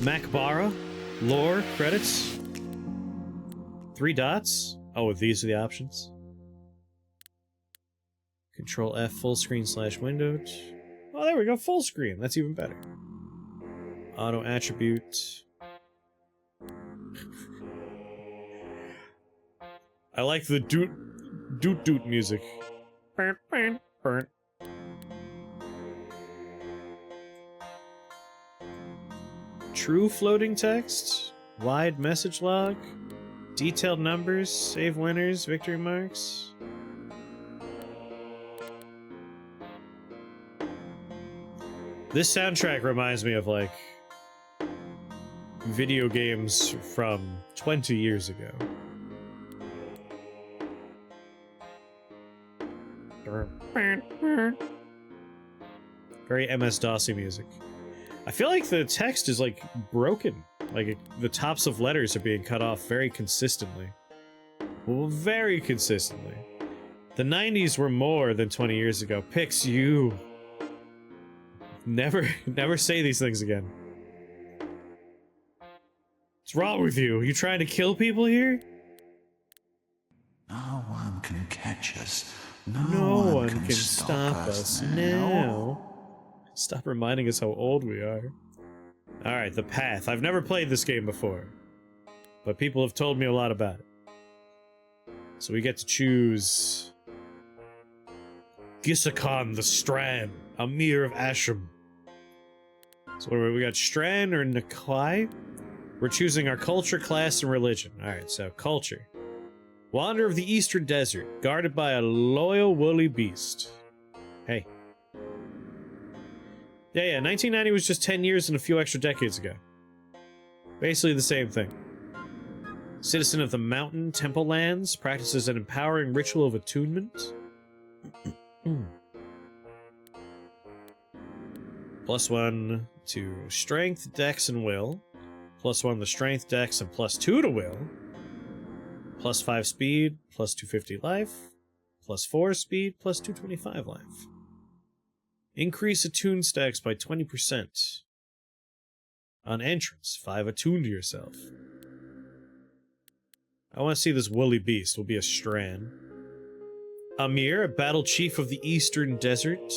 Macbara. Lore. Credits. 3 dots. Oh, these are the options. Control F, full screen / window. Oh, there we go, full screen. That's even better. Auto attribute. I like the doot music. True floating text. Wide message log. Detailed numbers. Save winners. Victory marks. This soundtrack reminds me of, like, video games from 20 years ago. Very MS-DOSy music. I feel like the text is, like, broken. Like, the tops of letters are being cut off very consistently. Well, very consistently. The 90s were more than 20 years ago. Pix, you... Never say these things again. What's wrong with you? Are you trying to kill people here? No one can catch us. No one can stop us now. Stop reminding us how old we are. Alright, the Path. I've never played this game before, but people have told me a lot about it. So we get to choose Gisakhan the Strand, Amir of Ashram. So what do we got? Strand or Nakai? We're choosing our culture, class, and religion. Alright, so culture. Wanderer of the Eastern Desert, guarded by a loyal woolly beast. Hey. Yeah, 1990 was just 10 years and a few extra decades ago. Basically the same thing. Citizen of the Mountain Temple Lands, practices an empowering ritual of attunement. +1 to strength, dex, and will. +1 to strength, dex, and +2 to will. +5 speed, +250 life. +4 speed, +225 life. Increase attune stacks by 20%. On entrance, 5 attune to yourself. I want to see this woolly beast. Will be a Strand. Amir, a battle chief of the Eastern Desert.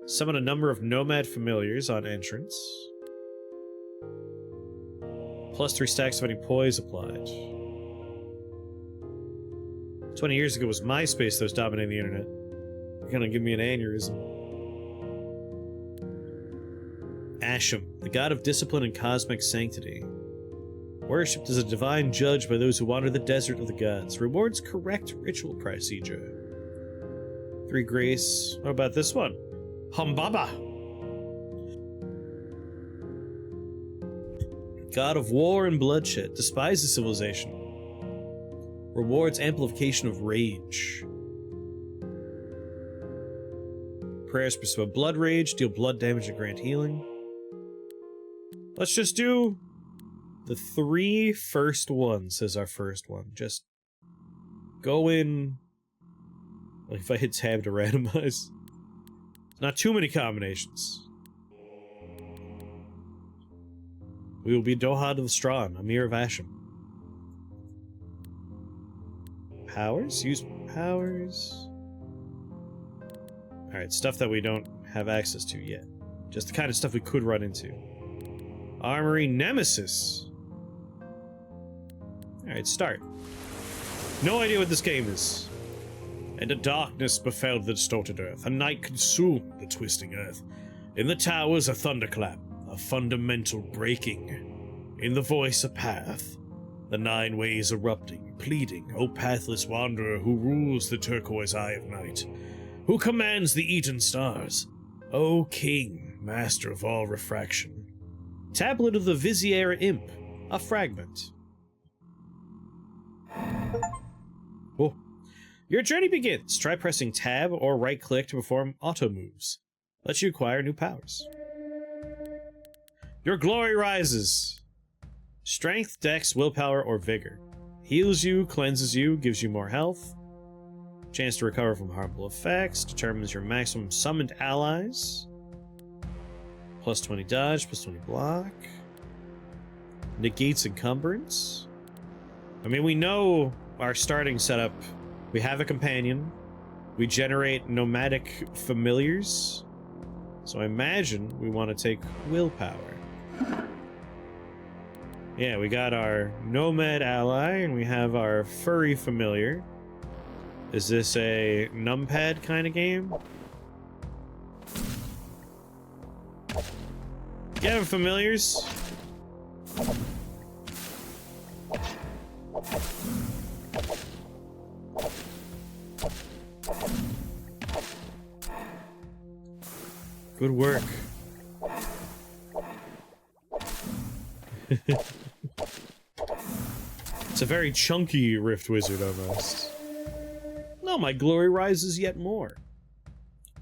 Summon a number of nomad familiars on entrance. +3 stacks of any poise applied. 20 years ago was MySpace that was dominating the internet. You're gonna give me an aneurysm. Asham, the god of discipline and cosmic sanctity. Worshipped as a divine judge by those who wander the desert of the gods. Rewards correct ritual procedure. 3 grace. What about this one? Humbaba! God of war and bloodshed. Despises civilization. Rewards amplification of rage. Prayers bestow blood rage, deal blood damage and grant healing. Let's just do the 3 first ones as our first one. Just go in. Like if I hit tab to randomize. Not too many combinations. We will be Doha the Strong, Amir of Asham. Powers? Use powers. Alright, stuff that we don't have access to yet. Just the kind of stuff we could run into. Armory Nemesis. Alright, start. No idea what this game is. And a darkness befell the distorted earth. A night consumed the twisting earth. In the towers a thunderclap. A fundamental breaking. In the voice a path. The 9 ways erupting, pleading, O pathless wanderer who rules the turquoise eye of night. Who commands the Eden stars? O king, master of all refraction. Tablet of the Vizier Imp. A fragment. Oh. Your journey begins. Try pressing tab or right click to perform auto moves. Let you acquire new powers. Your glory rises. Strength, dex, willpower, or vigor. Heals you, cleanses you, gives you more health. Chance to recover from harmful effects. Determines your maximum summoned allies. +20 dodge, +20 block. Negates encumbrance. I mean, we know our starting setup. We have a companion. We generate nomadic familiars. So I imagine we want to take willpower. Yeah, we got our nomad ally, and we have our furry familiar. Is this a numpad kind of game? Yeah, familiars. Good work. It's a very chunky Rift Wizard almost. No, my glory rises yet more.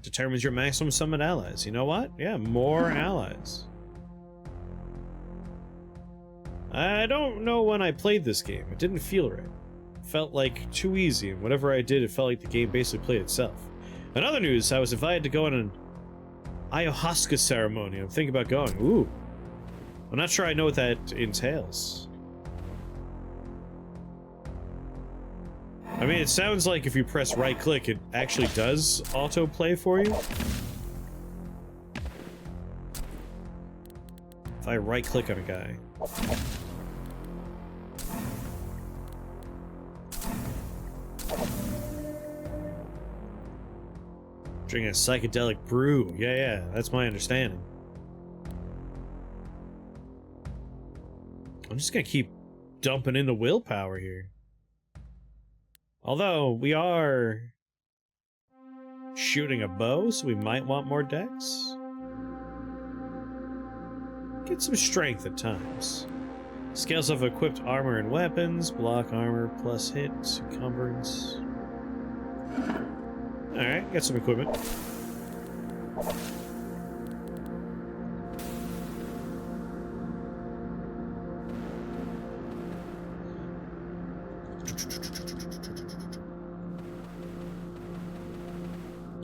Determines your maximum summon allies. You know what? Yeah, more allies. I don't know when I played this game. It didn't feel right. It felt like too easy, and whatever I did, it felt like the game basically played itself. In other news, I was invited to go on an ayahuasca ceremony. I'm thinking about going. Ooh. I'm not sure I know what that entails. I mean, it sounds like if you press right-click, it actually does autoplay for you. If I right-click on a guy. Drinking a psychedelic brew. Yeah, that's my understanding. I'm just gonna keep dumping in the willpower here. Although, we are shooting a bow, so we might want more dex. Get some strength at times. Scales of equipped armor and weapons, block armor plus hit, encumbrance. Alright, got some equipment.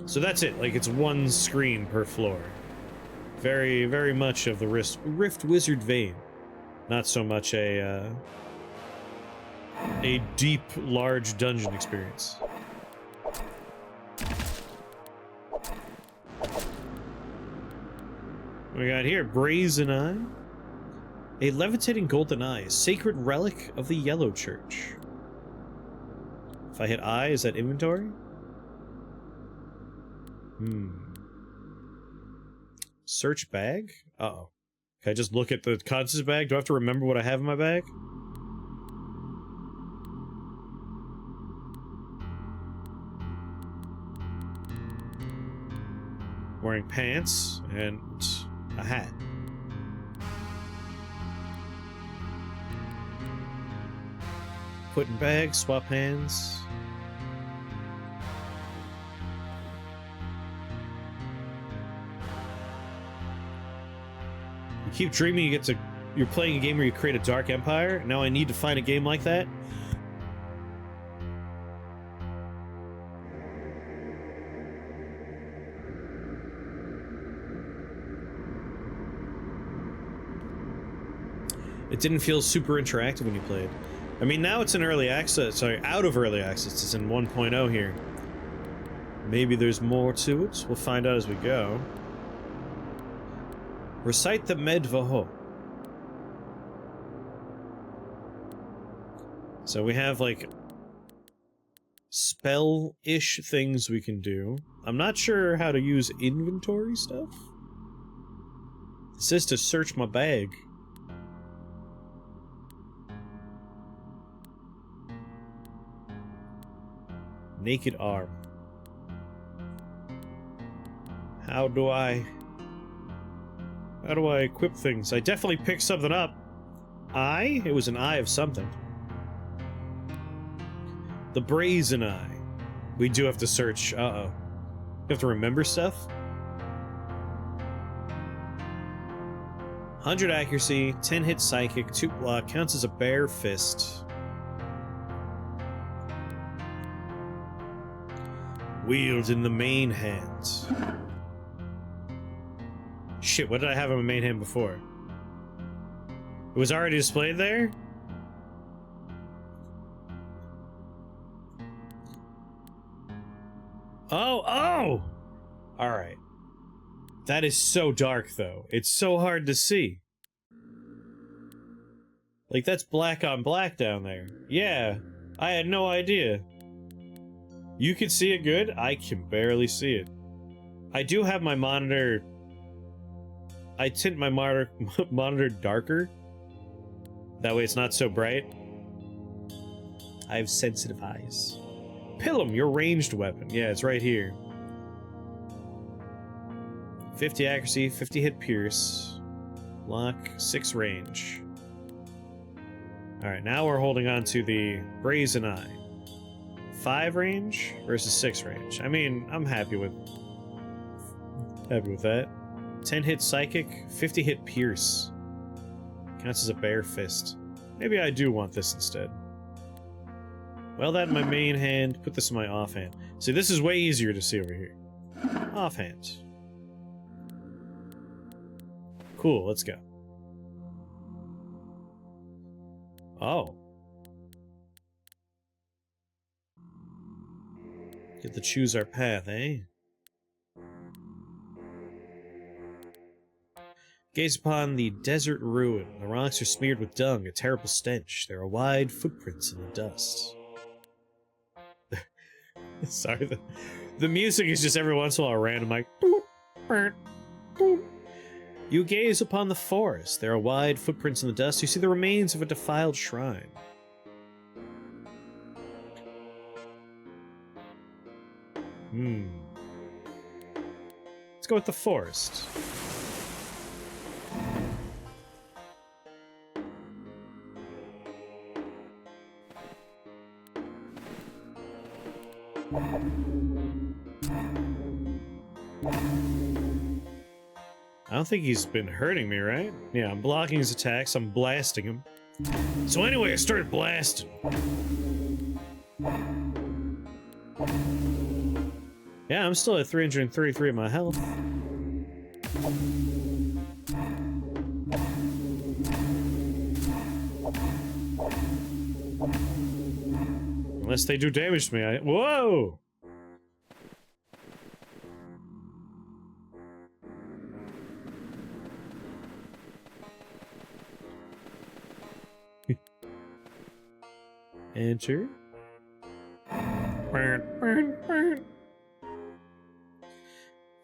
So that's it, like it's one screen per floor. Very, very much of the Rift Wizard vein. Not so much a deep, large dungeon experience. What we got here? Brazen Eye. A levitating golden eye, a sacred relic of the Yellow Church. If I hit I, is that inventory? Search bag? Uh-oh. Can I just look at the contents bag? Do I have to remember what I have in my bag? Wearing pants and a hat. Put in bag, swap hands. You keep dreaming you get to... You're playing a game where you create a dark empire. Now I need to find a game like that. It didn't feel super interactive when you played. I mean, now it's in early access. Sorry, out of early access. It's in 1.0 here. Maybe there's more to it. We'll find out as we go. Recite the Medvaho. So we have, like, spell-ish things we can do. I'm not sure how to use inventory stuff. It says to search my bag. Naked arm. How do I equip things? I definitely picked something up. Eye? It was an eye of something. The Brazen Eye. We do have to search. Uh-oh. You have to remember stuff? 100 accuracy, 10 hit psychic, 2 block, counts as a bare fist. Wield in the main hand. Shit, what did I have in my main hand before? It was already displayed there? Oh, oh! Alright. That is so dark, though. It's so hard to see. Like, that's black on black down there. Yeah, I had no idea. You can see it good? I can barely see it. I do have my monitor... I tint my monitor darker. That way it's not so bright. I have sensitive eyes. Pilum, your ranged weapon. Yeah, it's right here. 50 accuracy, 50 hit pierce. Lock, 6 range. Alright, now we're holding on to the Brazen Eye. 5 range versus 6 range. I mean, I'm happy with that. 10 hit psychic, 50 hit pierce. Counts as a bare fist. Maybe I do want this instead. Well, that in my main hand, put this in my offhand. See, this is way easier to see over here. Offhand. Cool, let's go. Oh. Get to choose our path, eh? Gaze upon the desert ruin. The rocks are smeared with dung, a terrible stench. There are wide footprints in the dust. Sorry, the music is just every once in a while random, like... You gaze upon the forest. There are wide footprints in the dust. You see the remains of a defiled shrine. Let's go with the forest. I don't think he's been hurting me, right? Yeah, I'm blocking his attacks, I'm blasting him. So anyway, I started blasting. Yeah, I'm still at 333 of my health. Unless they do damage to me, Whoa! Enter.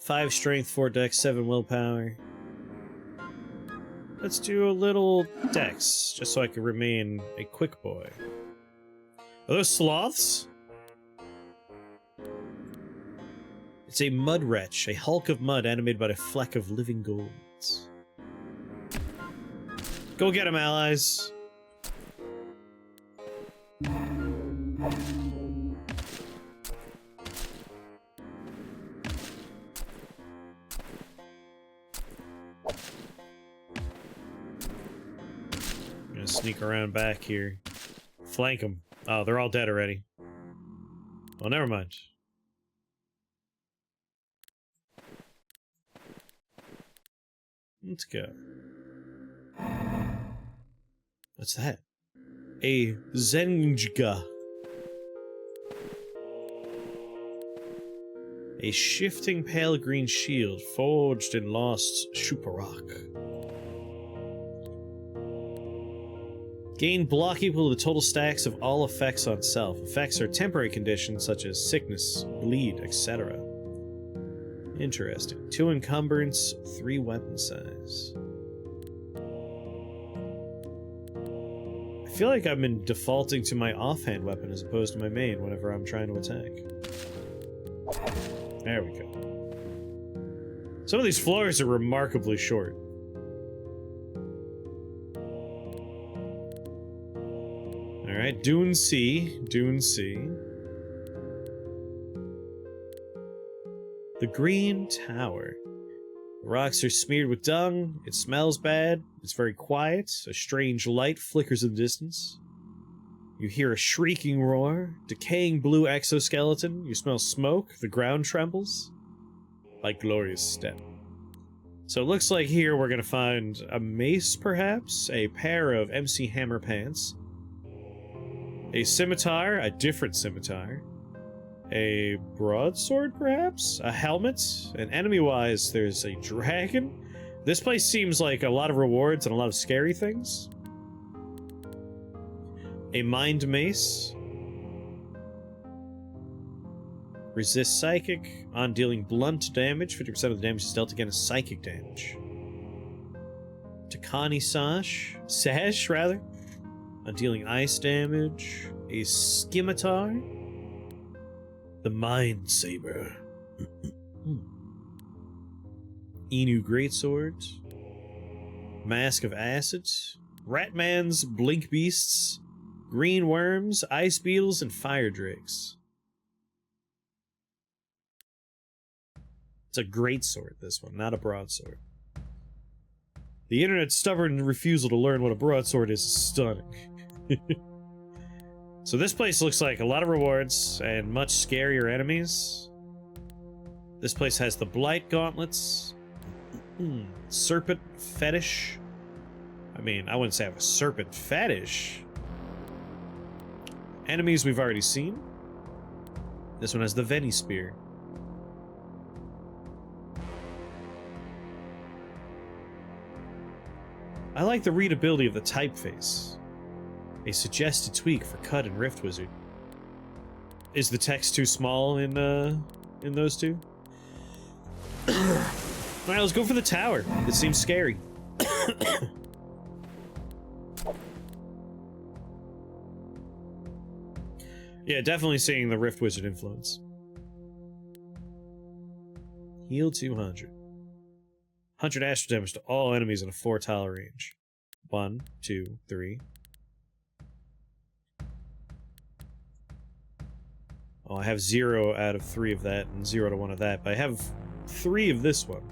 5 strength, 4 dex, 7 willpower. Let's do a little dex, just so I can remain a quick boy. Are those sloths? It's a mud wretch, a hulk of mud animated by a fleck of living golds. Go get him, allies! Sneak around back here. Flank them. Oh, they're all dead already. Well, never mind. Let's go. What's that? A Zenjga. A shifting pale green shield forged in lost Shuparak. Gain block equal to the total stacks of all effects on self. Effects are temporary conditions such as sickness, bleed, etc. Interesting. 2 encumbrance, 3 weapon size. I feel like I've been defaulting to my offhand weapon as opposed to my main whenever I'm trying to attack. There we go. Some of these floors are remarkably short. Alright, Dune C. Dune C. The Green Tower. The rocks are smeared with dung. It smells bad. It's very quiet. A strange light flickers in the distance. You hear a shrieking roar. Decaying blue exoskeleton. You smell smoke. The ground trembles. Like glorious step. So it looks like here we're gonna find a mace, perhaps, a pair of MC Hammer pants, a scimitar, a different scimitar, a broadsword, perhaps, a helmet, and enemy-wise, there's a dragon. This place seems like a lot of rewards and a lot of scary things. A mind mace. Resist psychic. On dealing blunt damage, 50% of the damage is dealt again as psychic damage. Takani sash, rather. On dealing ice damage. A scimitar. The mind saber. Inu greatsword. Mask of acid. Ratman's blink beasts. Green worms, ice beetles, and fire drakes. It's a greatsword, this one, not a broadsword. The internet's stubborn refusal to learn what a broadsword is stunning. So this place looks like a lot of rewards and much scarier enemies. This place has the Blight Gauntlets. Serpent Fetish. I mean, I wouldn't say I have a serpent fetish. Enemies we've already seen. This one has the Veni Spear. I like the readability of the typeface. A suggested tweak for Cut and Rift Wizard. Is the text too small in those two? Alright, let's go for the tower. This seems scary. Yeah, definitely seeing the Rift Wizard influence. Heal 200. 100 astral damage to all enemies in a 4-tile range. 1, 2, 3. Oh, I have 0 out of 3 of that and 0 to 1 of that, but I have 3 of this one.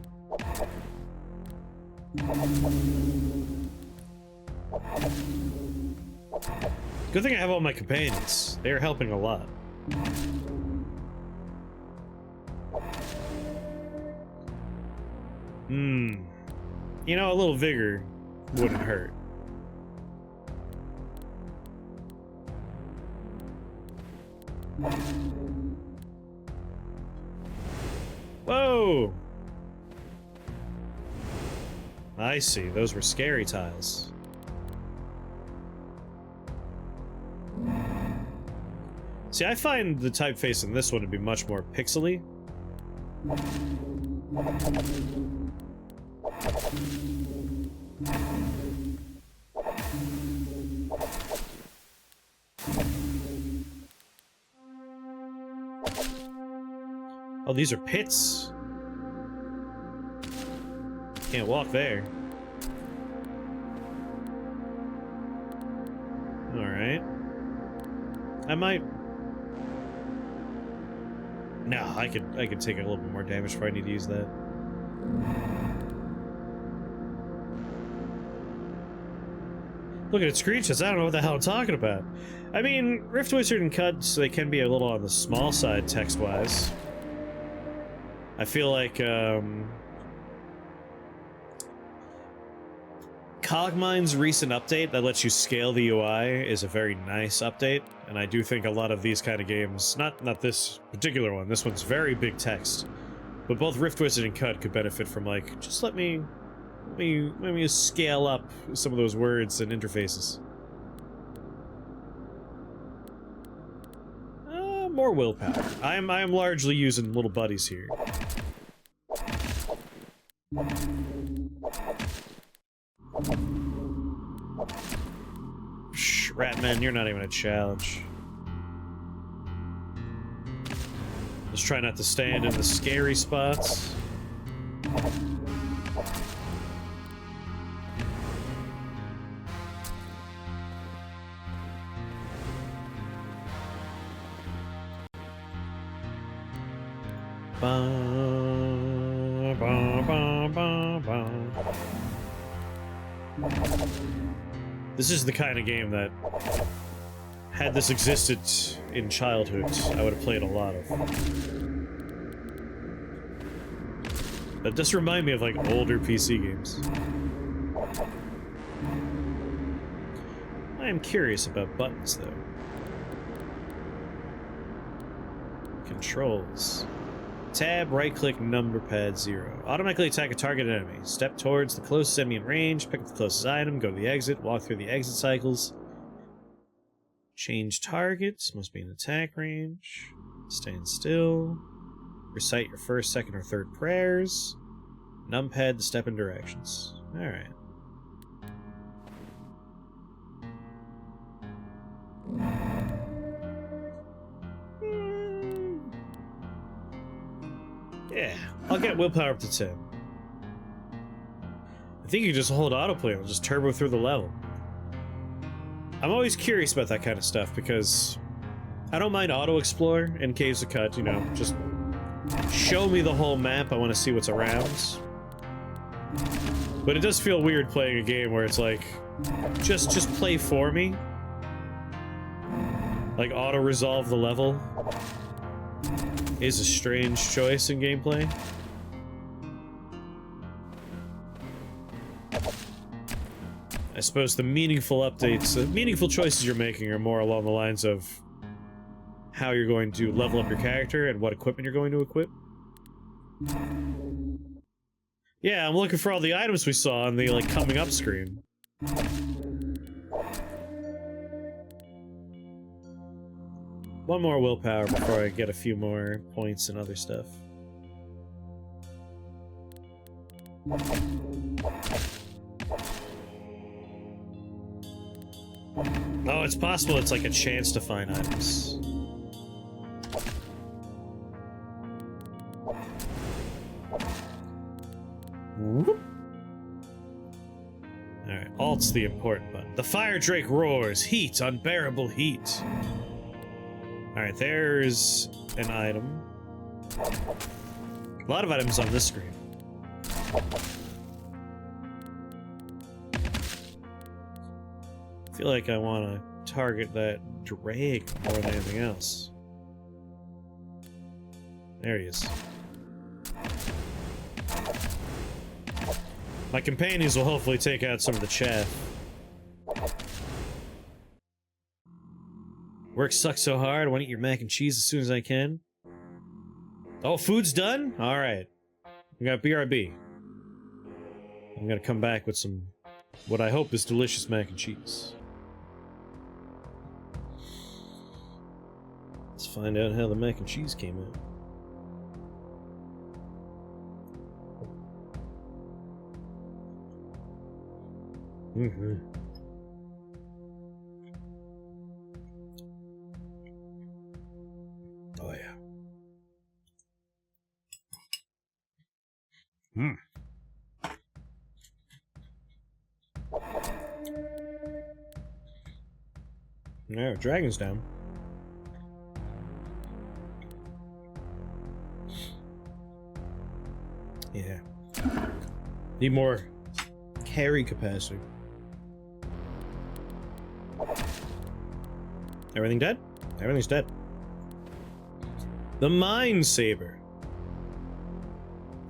Good thing I have all my companions. They are helping a lot. You know, a little vigor wouldn't hurt. Whoa! I see. Those were scary tiles. See, I find the typeface in this one to be much more pixely. Oh, these are pits. Can't walk there. Alright. I might... No, I could take a little bit more damage if I need to use that. Look at its screeches. I don't know what the hell I'm talking about. I mean, Rift Wizard and Cuts, they can be a little on the small side text-wise. I feel like, Cogmine's recent update that lets you scale the UI is a very nice update, and I do think a lot of these kind of games, not this particular one, this one's very big text, but both Rift Wizard and Cut could benefit from, like, just let me scale up some of those words and interfaces. More willpower. I am largely using little buddies here. Shh, Ratman, you're not even a challenge. Just try not to stand in the scary spots. This is the kind of game that, had this existed in childhood, I would have played a lot of. That does remind me of like older PC games. I am curious about buttons though. Controls. Tab, right-click, number pad 0. Automatically attack a target enemy. Step towards the closest enemy in range, pick up the closest item, go to the exit, walk through the exit cycles. Change targets, must be in attack range. Stand still. Recite your first, second, or third prayers. Numpad to step in directions. Alright. Yeah, I'll get willpower up to 10. I think you just hold autoplay and it'll just turbo through the level. I'm always curious about that kind of stuff because I don't mind auto-explore in Caves of Cut, you know, just show me the whole map, I want to see what's around. But it does feel weird playing a game where it's like, just play for me. Like, auto-resolve the level is a strange choice in gameplay. I suppose the meaningful updates, the meaningful choices you're making are more along the lines of how you're going to level up your character and what equipment you're going to equip. Yeah, I'm looking for all the items we saw on the, like, coming up screen. One more willpower before I get a few more points and other stuff. Oh, it's possible it's like a chance to find items. Alright, Alt's the important button. The fire drake roars, heat, unbearable heat. Alright, there's an item. A lot of items on this screen. I feel like I want to target that drake more than anything else. There he is. My companions will hopefully take out some of the chaff. Work sucks so hard, I want to eat your mac and cheese as soon as I can. Oh, food's done? Alright. We got BRB. I'm gonna come back with some, what I hope is delicious mac and cheese. Let's find out how the mac and cheese came out. Mm-hmm. Oh yeah. Hmm. No, dragon's down. Yeah. Need more carry capacity. Everything dead? Everything's dead. The Mind Saber.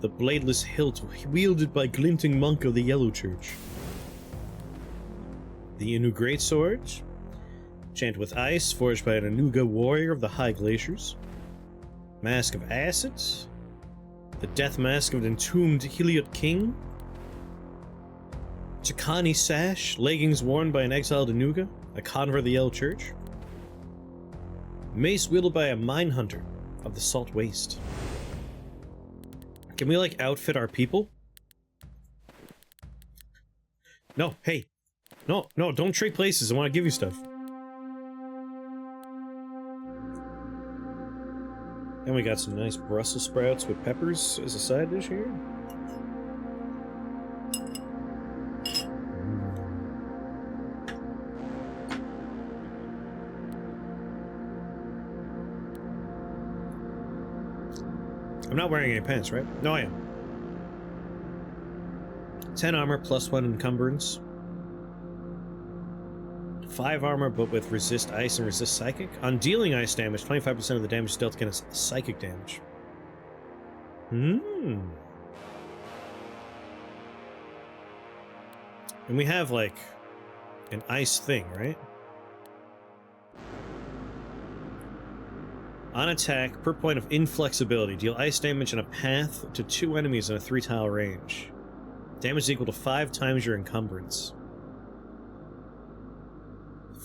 The bladeless hilt wielded by glinting monk of the Yellow Church. The Inu Greatsword. Chant with ice, forged by an Anuga warrior of the High Glaciers. Mask of Acid. The Death Mask of an entombed Heliot King. Chakani Sash, leggings worn by an exiled Anuga, a convert of the Yellow Church. Mace wielded by a mine hunter of the Salt Waste. Can we, like, outfit our people? No, hey. No, don't trade places. I want to give you stuff. And we got some nice Brussels sprouts with peppers as a side dish here. I'm not wearing any pants, right? No, I am. 10 armor, plus 1 encumbrance. 5 armor, but with resist ice and resist psychic. On dealing ice damage, 25% of the damage dealt against psychic damage. And we have, like, an ice thing, right? On attack, per point of inflexibility, deal ice damage in a path to 2 enemies in a 3-tile range. Damage is equal to 5 times your encumbrance.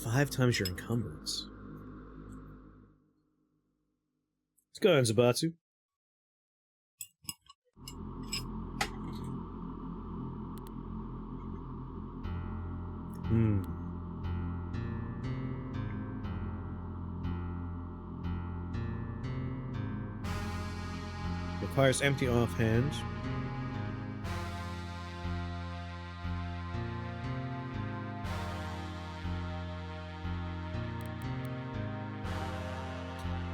5 times your encumbrance. Let's go ahead, Zabatsu. Requires empty offhand.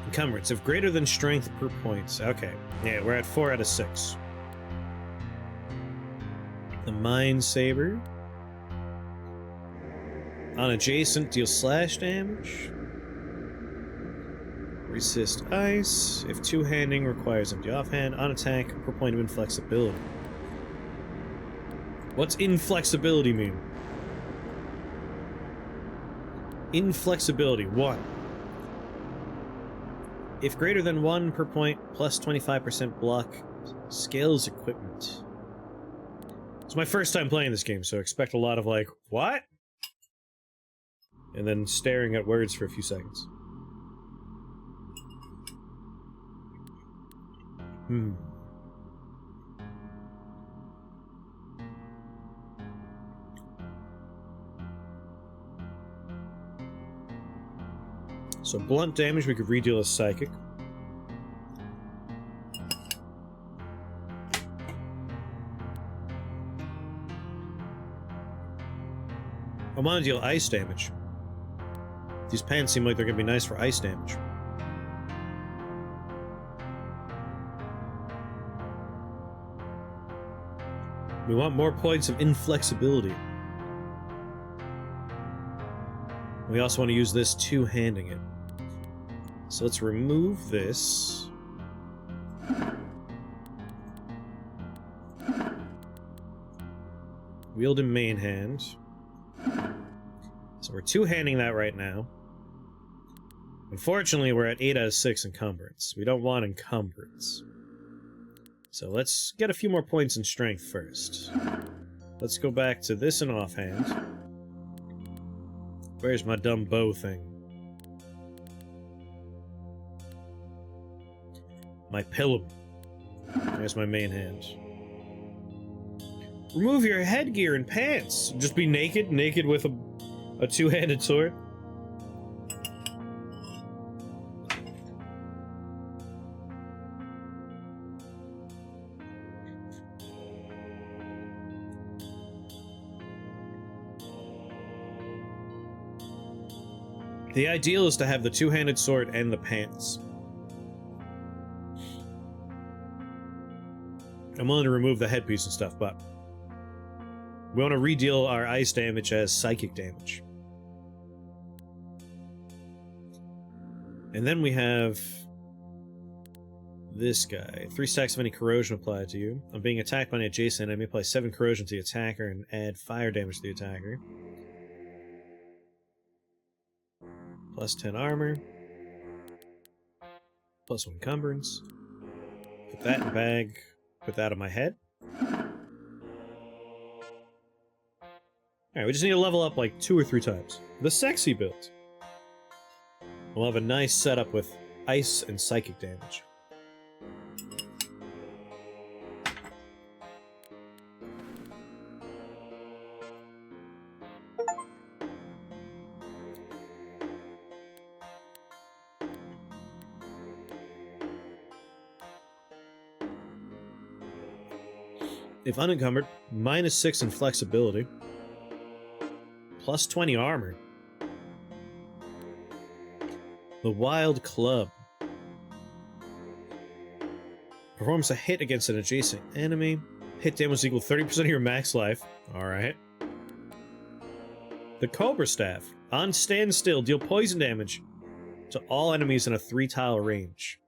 Encumbrance. If greater than strength per points. Okay. Yeah, we're at 4 out of 6. The Mind Saber. On adjacent, deal slash damage. Resist ice. If two-handing, requires empty offhand. On attack, per point of inflexibility. What's inflexibility mean? Inflexibility, 1. If greater than 1 per point, plus 25% block, scales equipment. It's my first time playing this game, so expect a lot of like, what? And then staring at words for a few seconds. So blunt damage we could redeal as psychic. I want to deal ice damage. These pants seem like they're going to be nice for ice damage. We want more points of inflexibility. We also want to use this two-handing it. So let's remove this. Wield in main hand. So we're two-handing that right now. Unfortunately, we're at 8 out of 6 encumbrance. We don't want encumbrance. So let's get a few more points in strength first. Let's go back to this in offhand. Where's my dumb bow thing? My pillow. There's my main hand. Remove your headgear and pants. Just be naked? Naked with a two-handed sword? The ideal is to have the two-handed sword and the pants. I'm willing to remove the headpiece and stuff, but we want to redeal our ice damage as psychic damage. And then we have this guy. 3 stacks of any corrosion applied to you. On being attacked by an adjacent enemy, apply 7 corrosion to the attacker and add fire damage to the attacker. Plus 10 armor. Plus 1 encumbrance. Put that in the bag. Put that on my head. Alright, we just need to level up like 2 or 3 times. The sexy build. We'll have a nice setup with ice and psychic damage. If unencumbered, -6 in flexibility. Plus 20 armor. The Wild Club. Performs a hit against an adjacent enemy. Hit damage equal 30% of your max life. Alright. The Cobra Staff. On standstill, deal poison damage to all enemies in a 3-tile range.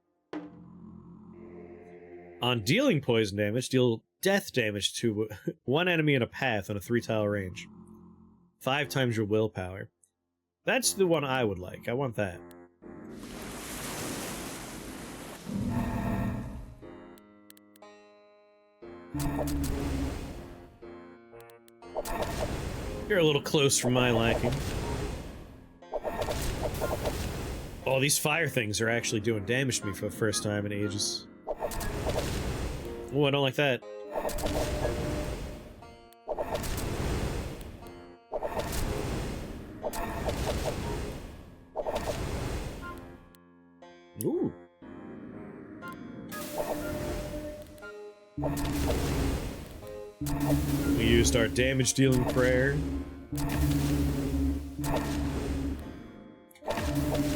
On dealing poison damage, deal death damage to one enemy in a path on a 3-tile range. 5 times your willpower. That's the one I would like. I want that. You're a little close for my liking. Oh, these fire things are actually doing damage to me for the first time in ages. Oh, I don't like that. Ooh. We used our damage dealing prayer.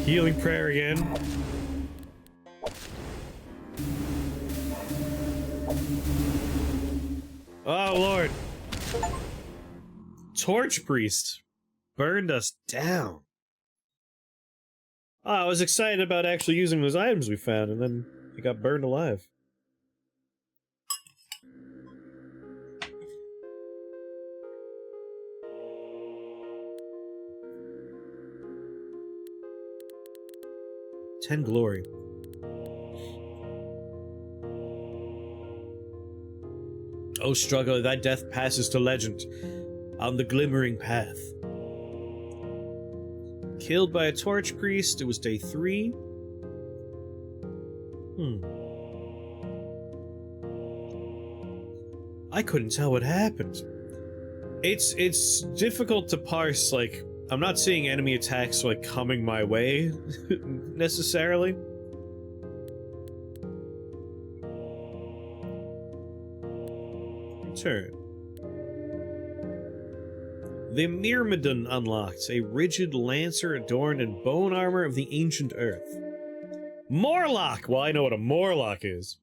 Healing prayer again. Oh, Lord. Torch Priest burned us down. Oh, I was excited about actually using those items we found, and then it got burned alive. Ten glory. Oh, struggler, thy death passes to legend on the glimmering path. Killed by a torch priest, it was day 3. I couldn't tell what happened. It's difficult to parse, like, I'm not seeing enemy attacks, like, coming my way, necessarily. Return. The Myrmidon unlocked, a rigid lancer adorned in bone armor of the ancient earth. Morlock! Well, I know what a Morlock is.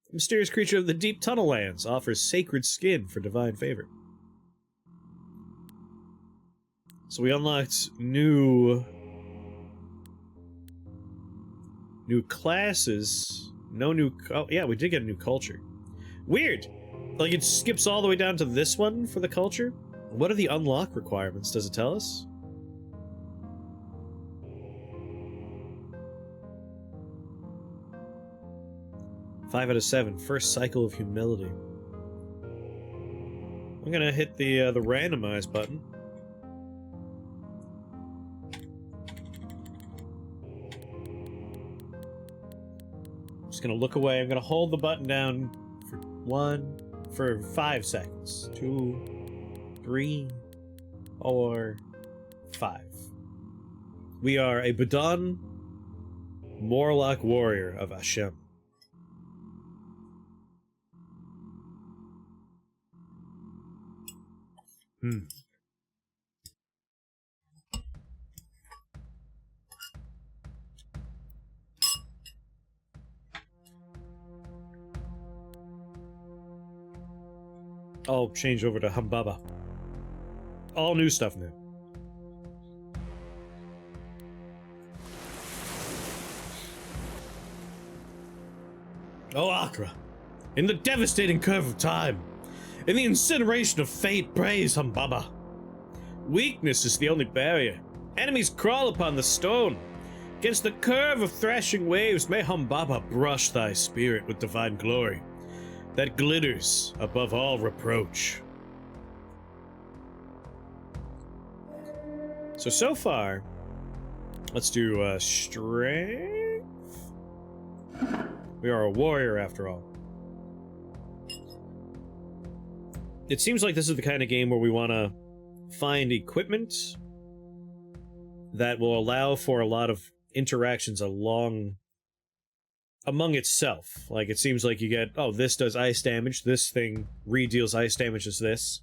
The mysterious creature of the deep tunnel lands offers sacred skin for divine favor. So we unlocked new classes. No new... Oh, yeah, we did get a new culture. Weird! Like, it skips all the way down to this one for the culture? What are the unlock requirements? Does it tell us? Five out of 7. First cycle of humility. I'm gonna hit the randomize button. Just gonna look away. I'm gonna hold the button down for 5 seconds. 2, 3, 4, 5. We are a Badon Morlock warrior of Hashem. I'll change over to Humbaba. All new stuff now. Oh, Achra. In the devastating curve of time, in the incineration of fate, praise Humbaba. Weakness is the only barrier. Enemies crawl upon the stone. Against the curve of thrashing waves, may Humbaba brush thy spirit with divine glory that glitters above all reproach. So far, let's do strength. We are a warrior after all. It seems like this is the kind of game where we want to find equipment that will allow for a lot of interactions among itself. Like, it seems like you get, oh, this does ice damage, this thing re-deals ice damage as this.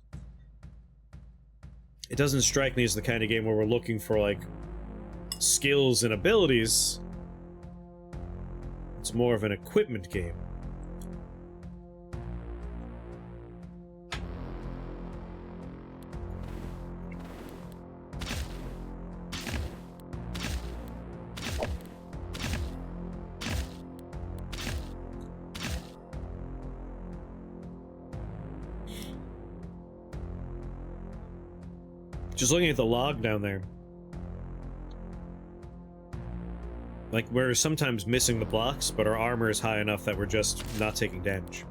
It doesn't strike me as the kind of game where we're looking for, like, skills and abilities. It's more of an equipment game. Just looking at the log down there. Like, we're sometimes missing the blocks, but our armor is high enough that we're just not taking damage.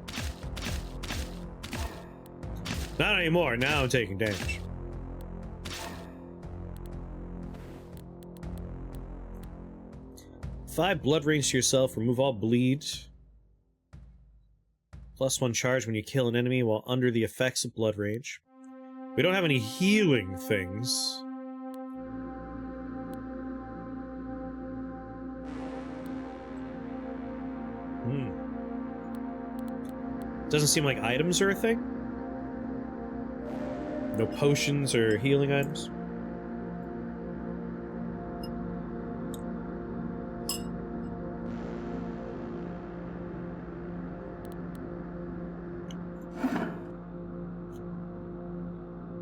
Not anymore, now I'm taking damage. Five blood rage to yourself, remove all bleed. +1 charge when you kill an enemy while under the effects of blood rage. We don't have any healing things. Doesn't seem like items are a thing. No potions or healing items.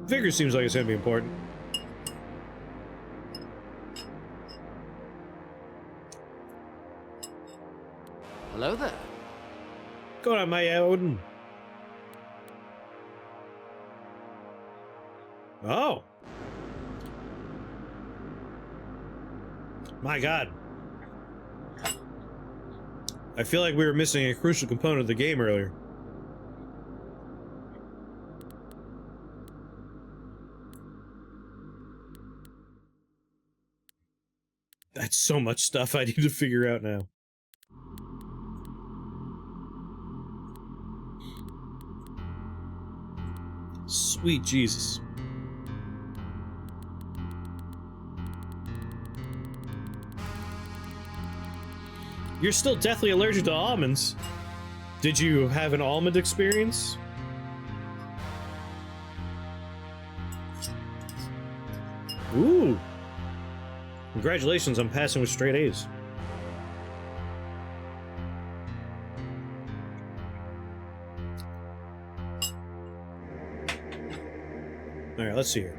Vigor seems like it's gonna be important. Hello there. Go on, my Odin. Oh. My god. I feel like we were missing a crucial component of the game earlier. That's so much stuff I need to figure out now. Sweet Jesus. You're still deathly allergic to almonds. Did you have an almond experience? Ooh. Congratulations on passing with straight A's. Alright, let's see here.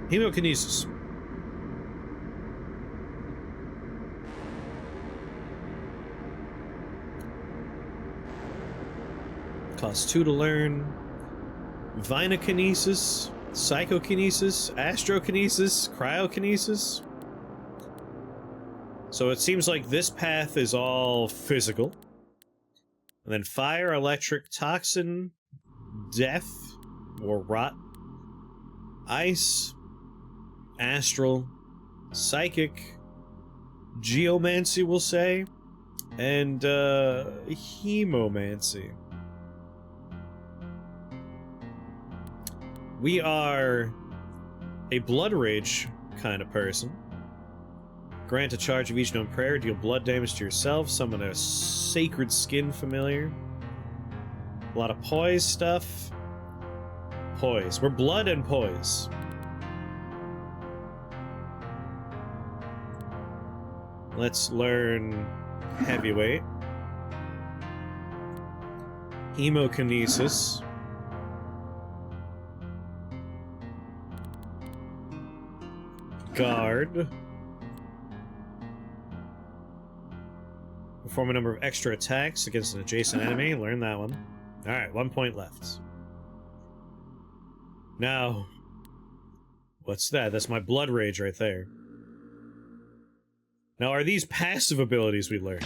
Hemokinesis. Costs 2 to learn. Vinokinesis. Psychokinesis. Astrokinesis. Cryokinesis. So it seems like this path is all physical. And then fire, electric, toxin, death, or rot, ice, astral, psychic, geomancy, we'll say, and hemomancy. We are a blood rage kind of person. Grant a charge of each known prayer, deal blood damage to yourself, summon a sacred skin familiar. A lot of poise stuff. Poise. We're blood and poise. Let's learn heavyweight. Hemokinesis. Guard. Perform a number of extra attacks against an adjacent enemy. Learn that one. Alright, 1 point left. Now, what's that? That's my blood rage right there. Now, are these passive abilities we learned?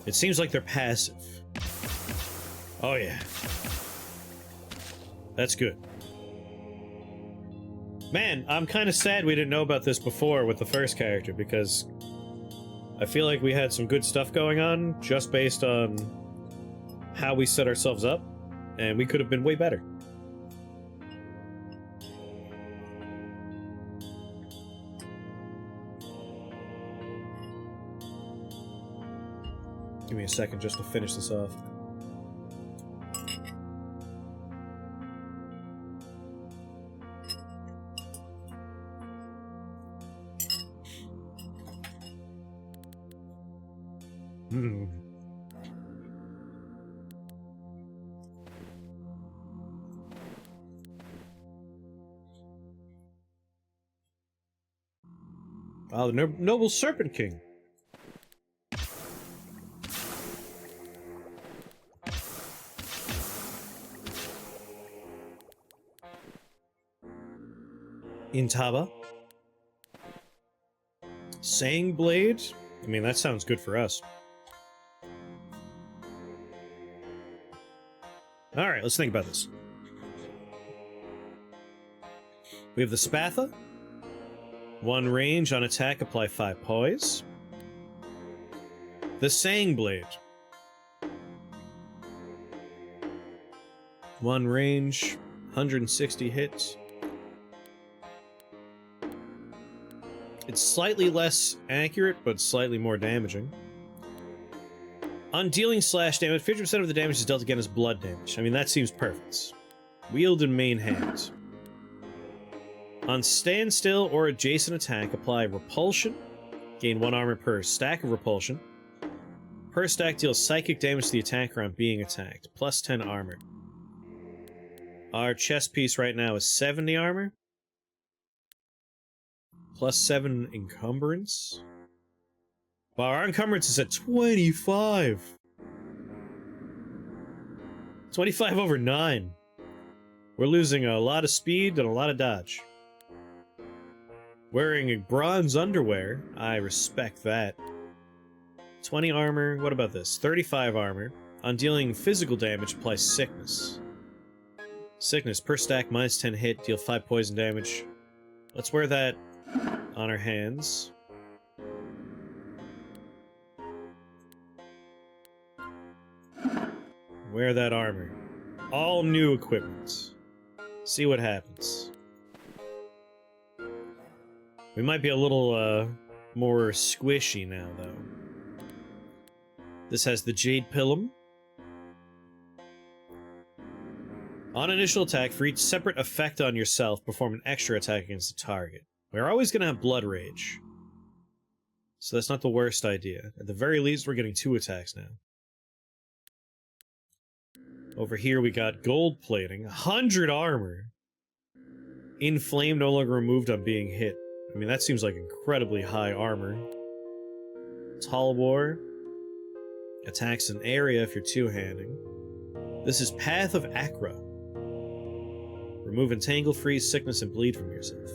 It seems like they're passive. Oh yeah. That's good. Man, I'm kind of sad we didn't know about this before with the first character, because I feel like we had some good stuff going on just based on how we set ourselves up, and we could have been way better. Give me a second just to finish this off. Oh, the noble Serpent King. Intaba. Sang Blade? I mean, that sounds good for us. Alright, let's think about this. We have the Spatha. 1 range on attack, apply 5 poise. The Sang Blade. 1 range, 160 hits. It's slightly less accurate, but slightly more damaging. On dealing slash damage, 50% of the damage is dealt again as blood damage. I mean, that seems perfect. Wield in main hand. On standstill or adjacent attack, apply repulsion. Gain 1 armor per stack of repulsion. Per stack deals psychic damage to the attacker on being attacked. Plus 10 armor. Our chest piece right now is 70 armor. Plus 7 encumbrance. Wow, our encumbrance is at 25! 25 over 9. We're losing a lot of speed and a lot of dodge. Wearing bronze underwear, I respect that. 20 armor, what about this? 35 armor. On dealing physical damage, apply sickness. Sickness, per stack, minus 10 hit, deal 5 poison damage. Let's wear that on our hands. Wear that armor. All new equipment. See what happens. We might be a little, more squishy now, though. This has the Jade Pilum. On initial attack, for each separate effect on yourself, perform an extra attack against the target. We're always gonna have Blood Rage. So that's not the worst idea. At the very least, we're getting 2 attacks now. Over here we got Gold Plating. 100 armor! Inflamed, no longer removed on being hit. I mean, that seems like incredibly high armor. Tall War. Attacks an area if you're two-handing. This is Path of Achra. Remove Entangle, Freeze, Sickness, and Bleed from yourself.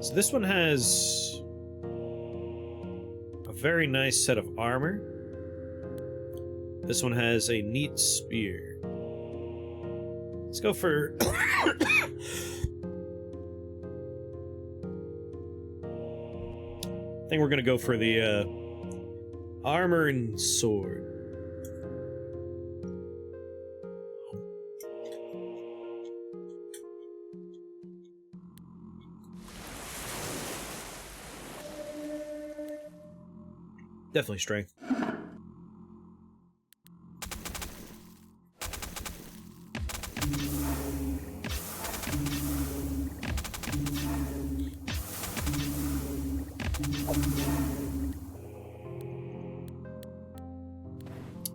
So this one has a very nice set of armor. This one has a neat spear. Let's go for... I think we're gonna go for the, armor and sword. Definitely strength.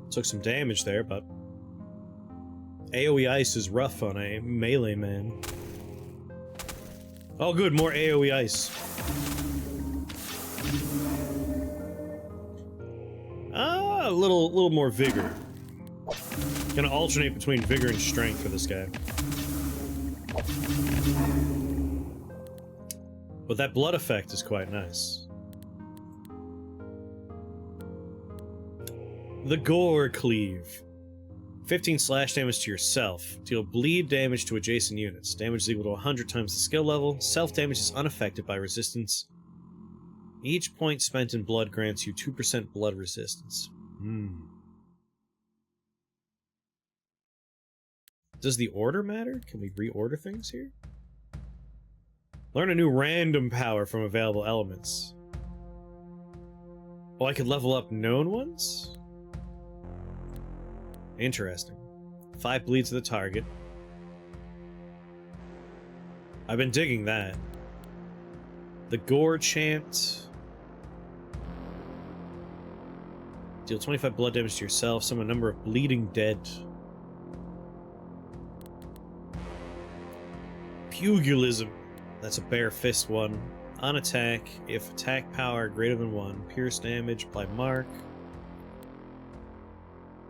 Took some damage there, but AoE Ice is rough on a melee man. Oh good, more AoE Ice. Ah, a little more vigor. Gonna alternate between vigor and strength for this guy. But that blood effect is quite nice. The Gore Cleave. 15 slash damage to yourself. Deal bleed damage to adjacent units. Damage is equal to 100 times the skill level. Self-damage is unaffected by resistance. Each point spent in blood grants you 2% blood resistance. Does the order matter? Can we reorder things here? Learn a new random power from available elements. Oh, I could level up known ones? Interesting. 5 bleeds to the target. I've been digging that. The Gore Chant. Deal 25 blood damage to yourself. Summon a number of bleeding dead. Pugilism. That's a bare fist one. On attack, if attack power greater than 1, pierce damage, apply mark.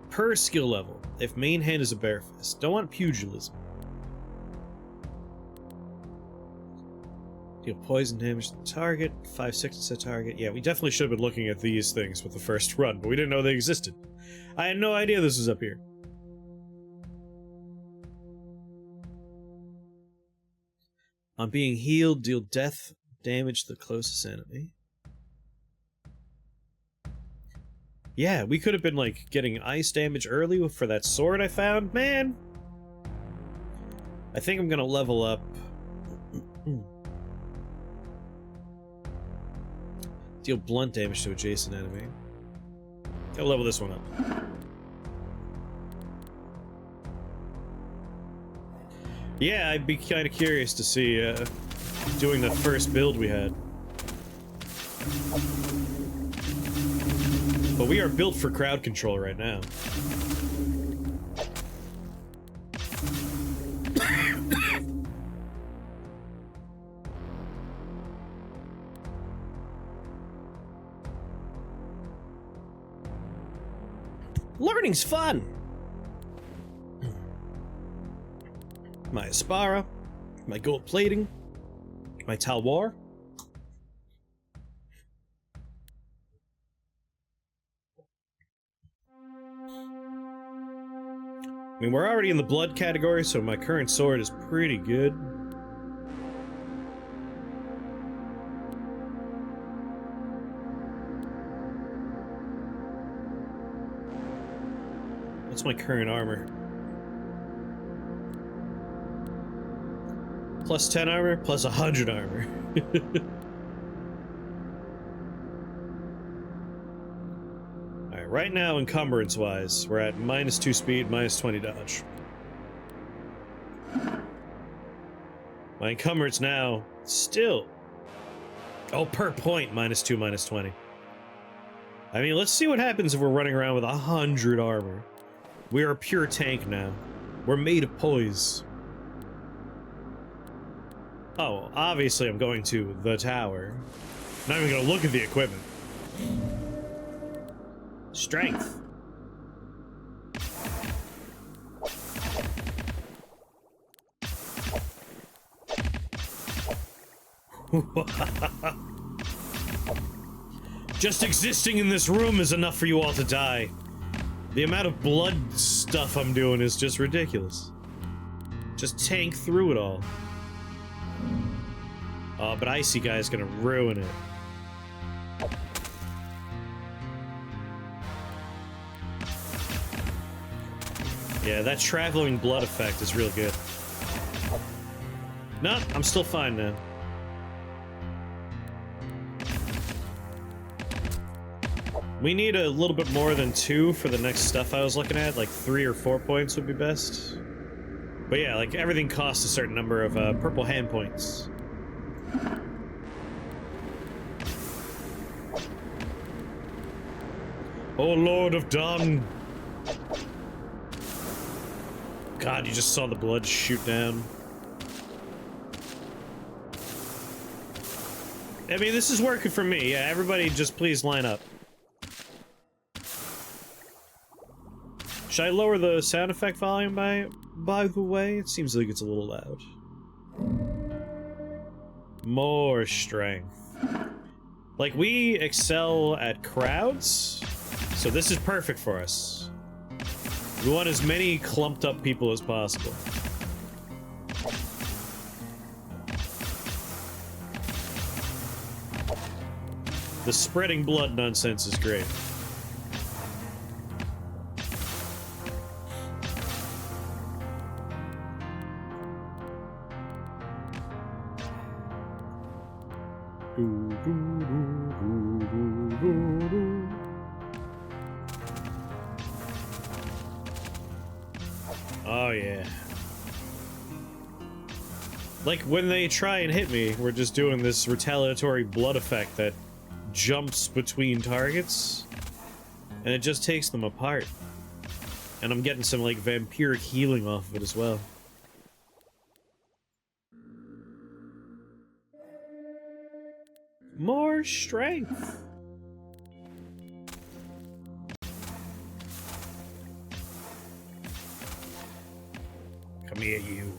Per skill level, if main hand is a bare fist. Don't want pugilism. Deal poison damage to the target, 5 sickness to the target. Yeah, we definitely should have been looking at these things with the first run, but we didn't know they existed. I had no idea this was up here. On being healed, deal death damage to the closest enemy. Yeah, we could have been, like, getting ice damage early for that sword I found. Man! I think I'm gonna level up. Deal blunt damage to adjacent enemy. Gotta level this one up. Yeah, I'd be kind of curious to see, doing the first build we had. But we are built for crowd control right now. Learning's fun! My Aspara, my gold plating, my Talwar. I mean, we're already in the blood category, so my current sword is pretty good. What's my current armor? Plus 10 armor, plus 100 armor. Alright, right now, encumbrance-wise, we're at -2 speed, -20 dodge. My encumbrance now, still... Oh, per point, -2, -20. I mean, let's see what happens if we're running around with 100 armor. We are a pure tank now. We're made of poise. Oh, obviously I'm going to the tower. Not even gonna look at the equipment. Strength. Just existing in this room is enough for you all to die. The amount of blood stuff I'm doing is just ridiculous. Just tank through it all. Oh, but Icy Guy's gonna ruin it. Yeah, that traveling blood effect is real good. No, I'm still fine now. We need a little bit more than 2 for the next stuff I was looking at, like 3 or 4 points would be best. But yeah, like everything costs a certain number of purple hand points. Oh, Lord of Dawn! God, you just saw the blood shoot down. I mean, this is working for me. Yeah, everybody just please line up. Should I lower the sound effect volume by the way? It seems like it's a little loud. More strength. Like, we excel at crowds, so this is perfect for us. We want as many clumped up people as possible. The spreading blood nonsense is great. Oh yeah. Like when they try and hit me, we're just doing this retaliatory blood effect that jumps between targets, and it just takes them apart. And I'm getting some like vampiric healing off of it as well. More strength. Come here, you.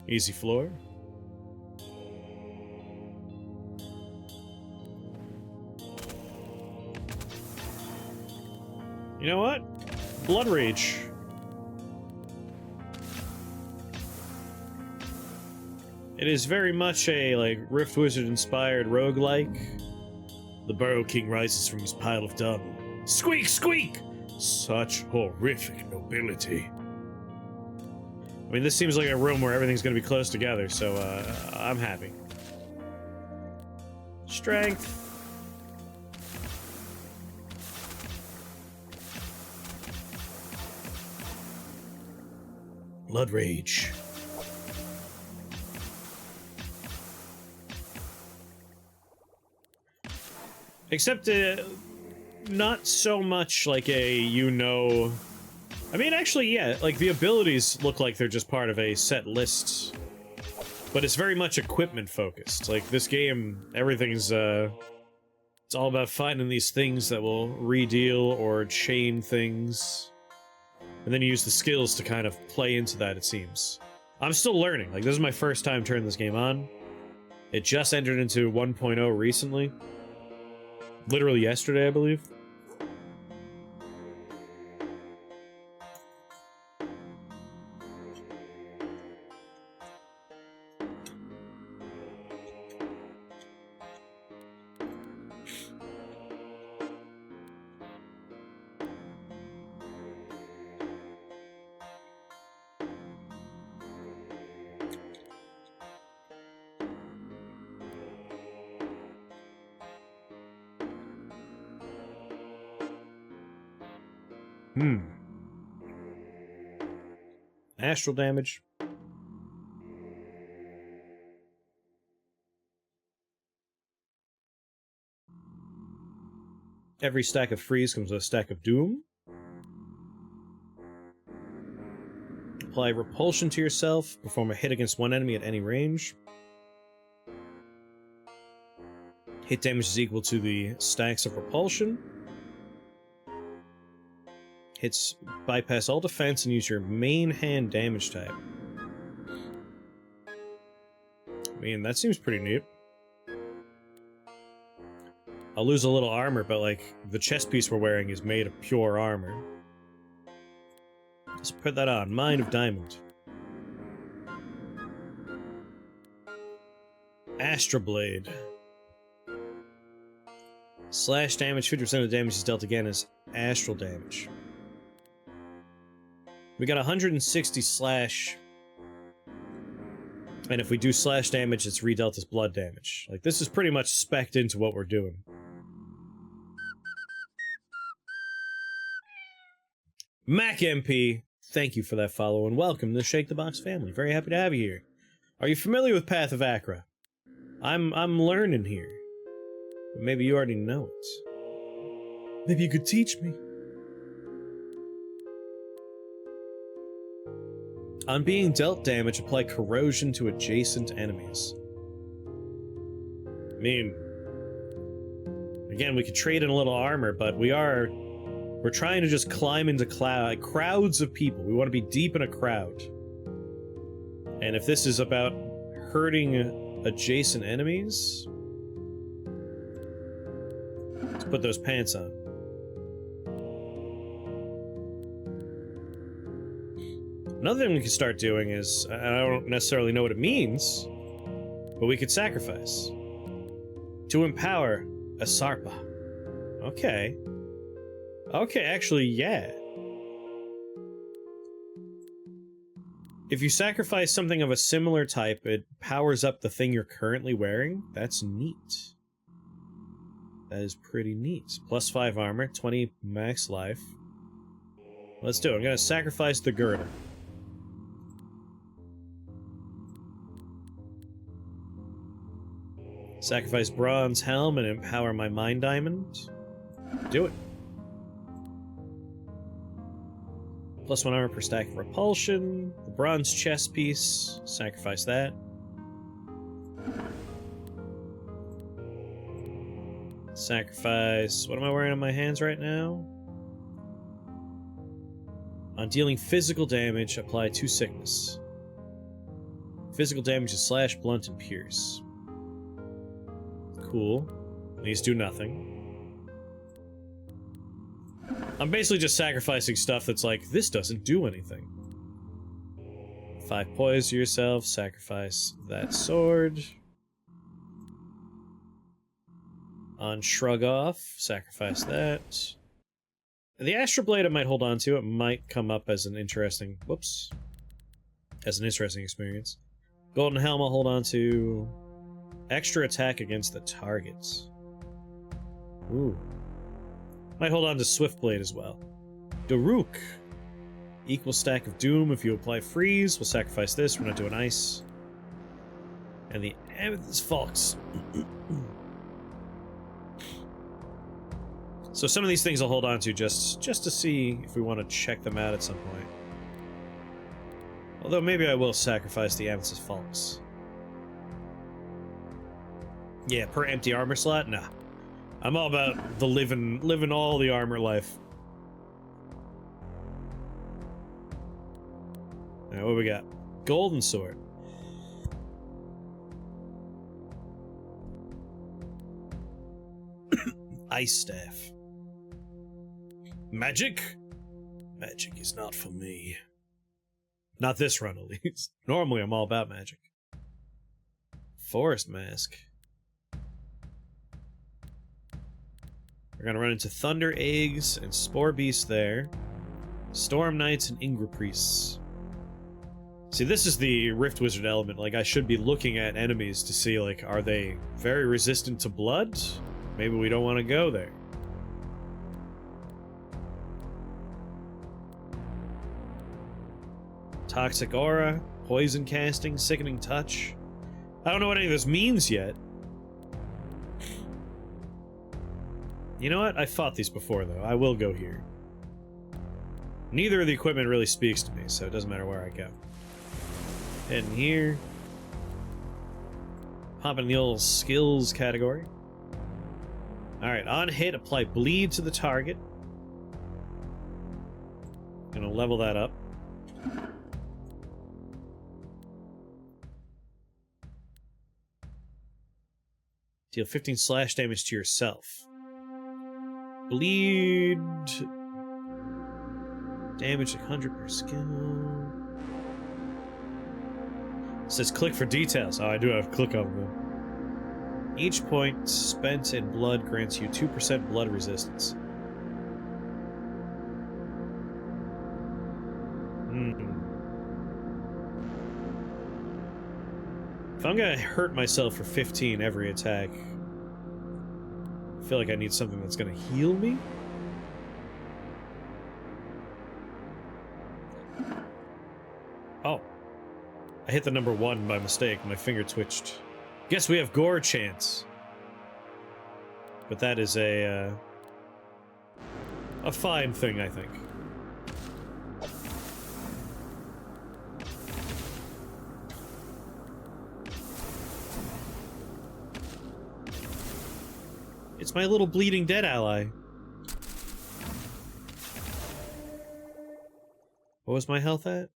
Easy floor. You know what? Blood Rage. It is very much a, like, Rift Wizard-inspired roguelike. The Burrow King rises from his pile of dung. Squeak, squeak! Such horrific nobility. I mean, this seems like a room where everything's gonna be close together, so, I'm happy. Strength. Blood Rage. Except, not so much like a, you know... I mean, actually, yeah, like, the abilities look like they're just part of a set list. But it's very much equipment-focused. Like, this game, everything's, it's all about finding these things that will redeal or chain things. And then you use the skills to kind of play into that, it seems. I'm still learning. Like, this is my first time turning this game on. It just entered into 1.0 recently. Literally yesterday, I believe. Astral damage. Every stack of freeze comes with a stack of doom. Apply repulsion to yourself. Perform a hit against one enemy at any range. Hit damage is equal to the stacks of repulsion. Hits bypass all defense and use your main hand damage type. I mean, that seems pretty neat. I'll lose a little armor, but, like, the chest piece we're wearing is made of pure armor. Let's put that on. Mind of Diamond. Astra Blade. Slash damage, 50% of the damage is dealt again as astral damage. We got 160 slash, and if we do slash damage, it's redealt as blood damage. Like, this is pretty much spec'd into what we're doing. Mac MP, thank you for that follow, and welcome to the Shake the Box family. Very happy to have you here. Are you familiar with Path of Achrah? I'm learning here. But maybe you already know it. Maybe you could teach me. On being dealt damage, apply corrosion to adjacent enemies. I mean, again, we could trade in a little armor, but we're trying to just climb into crowds of people. We want to be deep in a crowd. And if this is about hurting adjacent enemies, let's put those pants on. Another thing we could start doing is, I don't necessarily know what it means, but we could sacrifice. To empower a Sarpa. Okay. Okay, actually, yeah. If you sacrifice something of a similar type, it powers up the thing you're currently wearing. That's neat. That is pretty neat. Plus 5 armor, 20 max life. Let's do it. I'm gonna sacrifice the girdle. Sacrifice bronze helm and empower my mind diamond. Do it. Plus 1 armor per stack of repulsion. The bronze chest piece. Sacrifice that. Sacrifice. What am I wearing on my hands right now? On dealing physical damage, apply 2 sickness. Physical damage is slash, blunt, and pierce. Cool. These do nothing. I'm basically just sacrificing stuff that's like, this doesn't do anything. 5 poise to yourself, sacrifice that sword. On Shrug Off, sacrifice that. The Astral Blade I might hold on to. It might come up as an interesting... Whoops. As an interesting experience. Golden Helm I'll hold on to. Extra attack against the targets. Ooh. Might hold on to Swift Blade as well. Daruk. Equal stack of Doom if you apply freeze. We'll sacrifice this. We're not doing ice. And the Amethyst Fox. So some of these things I'll hold on to just to see if we want to check them out at some point. Although maybe I will sacrifice the Amethyst Fox. Yeah, per empty armor slot? Nah. I'm all about the living all the armor life. Alright, what we got? Golden Sword. Ice Staff. Magic? Magic is not for me. Not this run, at least. Normally, I'm all about magic. Forest Mask. We're gonna run into Thunder Eggs and Spore Beasts there. Storm Knights and Ingra Priests. See, this is the Rift Wizard element. Like, I should be looking at enemies to see, like, are they very resistant to blood? Maybe we don't want to go there. Toxic Aura, Poison Casting, Sickening Touch. I don't know what any of this means yet. You know what? I fought these before, though. I will go here. Neither of the equipment really speaks to me, so it doesn't matter where I go. Heading here. Pop in the old skills category. Alright, on hit, apply bleed to the target. Gonna level that up. Deal 15 slash damage to yourself. Bleed. Damage 100 per skill. It says click for details. Oh, I do have to click on them. Each point spent in blood grants you 2% blood resistance. If I'm gonna hurt myself for 15 every attack, I feel like I need something that's gonna heal me. Oh. I hit the number 1 by mistake. My finger twitched. Guess we have gore chance. But that is a fine thing, I think. It's my little bleeding dead ally. What was my health at?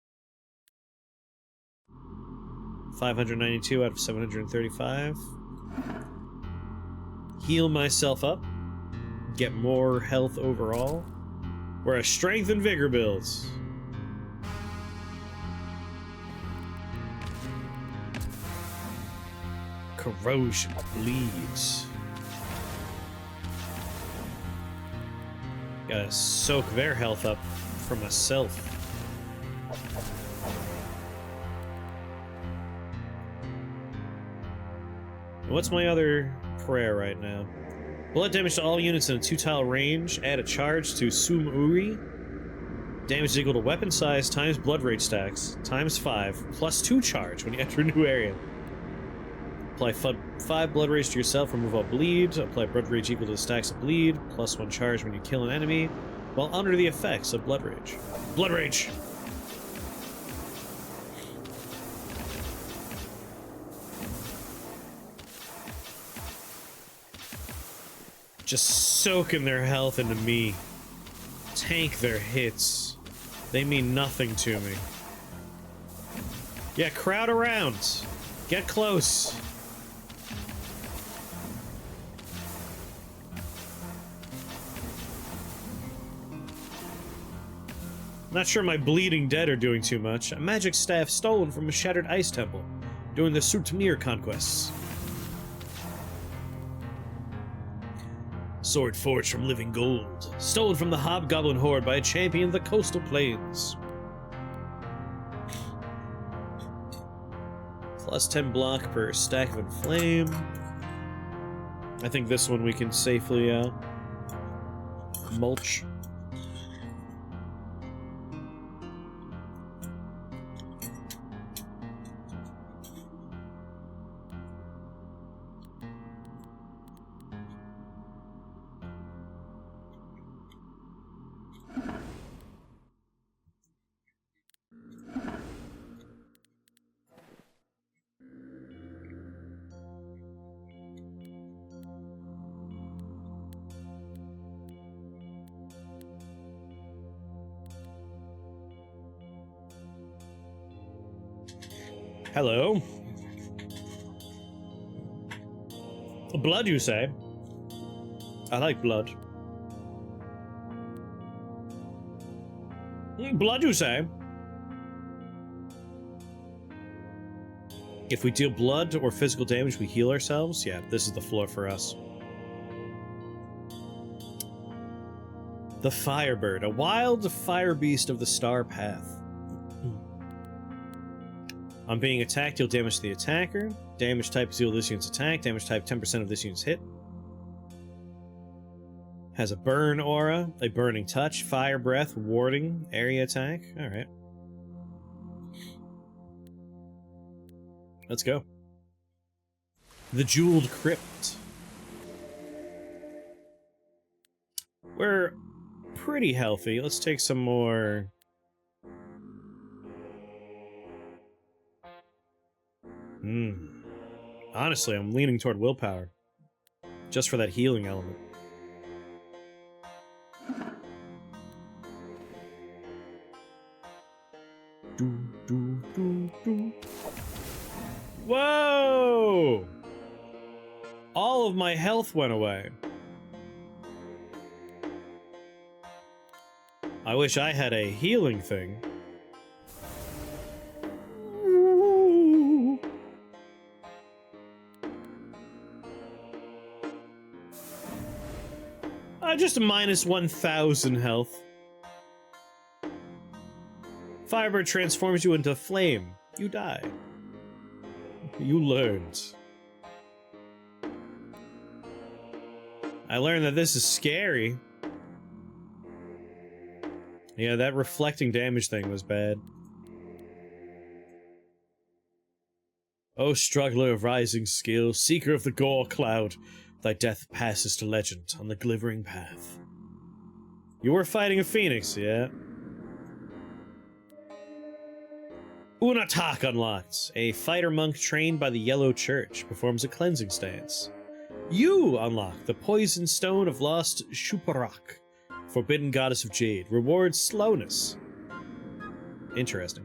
592 out of 735. Heal myself up. Get more health overall. We're a strength and vigor builds. Corrosion bleeds. Gotta soak their health up for myself. What's my other prayer right now? Blood damage to all units in a 2-tile range. Add a charge to Sum Uri. Damage is equal to weapon size times blood rage stacks times 5 plus 2 charge when you enter a new area. Apply 5 blood rage to yourself, remove all bleed. Apply blood rage equal to the stacks of bleed, plus 1 charge when you kill an enemy, while under the effects of blood rage. Blood rage! Just soaking their health into me. Tank their hits. They mean nothing to me. Yeah, crowd around. Get close. Not sure my bleeding dead are doing too much. A magic staff stolen from a shattered ice temple during the souvenir conquests. Sword forged from living gold, stolen from the hobgoblin horde by a champion of the coastal plains. Plus 10 block per stack of inflame. I think this one we can safely mulch. Hello. Blood, you say? I like blood. Blood, you say? If we deal blood or physical damage, we heal ourselves? Yeah, this is the floor for us. The Firebird, a wild fire beast of the star path. On being attacked, deal damage to the attacker. Damage type is equal to this unit's attack. Damage type 10% of this unit's hit. Has a burn aura, a burning touch, fire breath, warding, area attack. Alright. Let's go. The Jeweled Crypt. We're pretty healthy. Let's take some more... Honestly, I'm leaning toward willpower. Just for that healing element. Whoa! All of my health went away. I wish I had a healing thing. Just a minus 1,000 health. Firebird transforms you into flame. You die. You learned. I learned that this is scary. Yeah, that reflecting damage thing was bad. O struggler of rising skill, seeker of the gore cloud, thy death passes to legend on the glittering path. You were fighting a phoenix, yeah? Un attack unlocked. A fighter monk trained by the Yellow Church performs a cleansing stance. You unlock the Poison Stone of Lost Shuparak, forbidden goddess of jade. Rewards slowness. Interesting.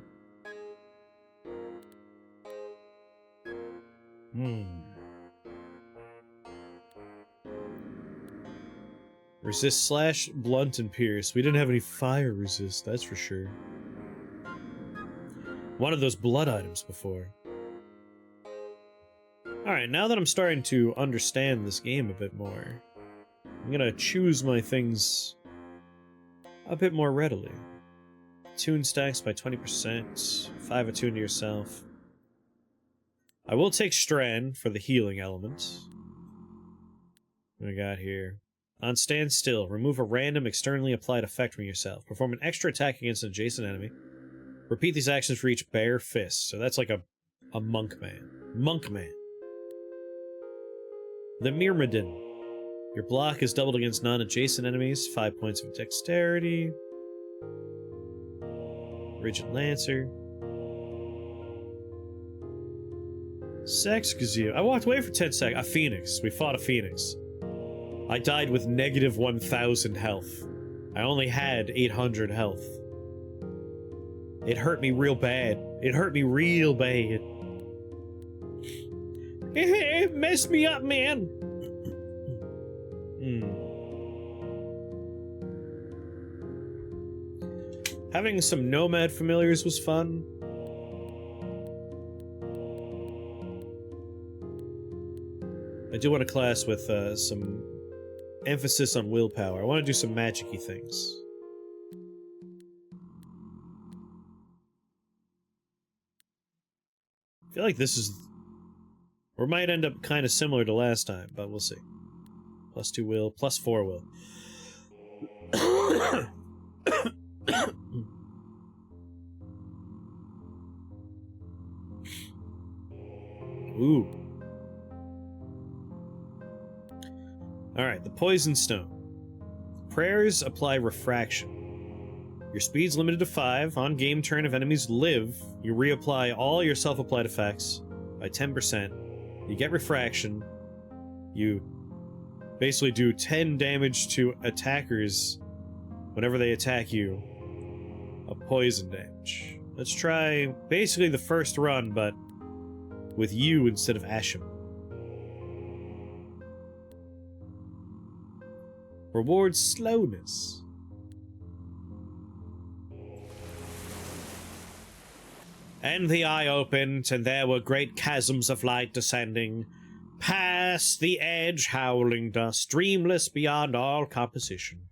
Resist slash, blunt, and pierce. We didn't have any fire resist, that's for sure. One of those blood items before. Alright, now that I'm starting to understand this game a bit more, I'm gonna choose my things a bit more readily. Attune stacks by 20%, 5 attune to yourself. I will take Strand for the healing element. What we got here? On stand still, remove a random externally applied effect from yourself. Perform an extra attack against an adjacent enemy. Repeat these actions for each bare fist. So that's like a monk man. Monk man. The Myrmidon. Your block is doubled against non-adjacent enemies. 5 points of dexterity. Rigid Lancer. Sex Gazoo. I walked away for 10 seconds. A phoenix. We fought a phoenix. I died with negative 1,000 health. I only had 800 health. It hurt me real bad. It hurt me real bad. It messed me up, man. Having some nomad familiars was fun. I do want a class with some emphasis on willpower. I want to do some magic-y things. I feel like this is... or might end up kind of similar to last time, but we'll see. +2 will, +4 will. Ooh. Alright, the Poison Stone. Prayers apply refraction. Your speed's limited to 5. On game turn, if enemies live, you reapply all your self-applied effects by 10%. You get refraction. You basically do 10 damage to attackers whenever they attack you. A poison damage. Let's try basically the first run, but with you instead of Asham. Reward slowness. And the eye opened, and there were great chasms of light descending. Past the edge, howling dust, dreamless beyond all composition.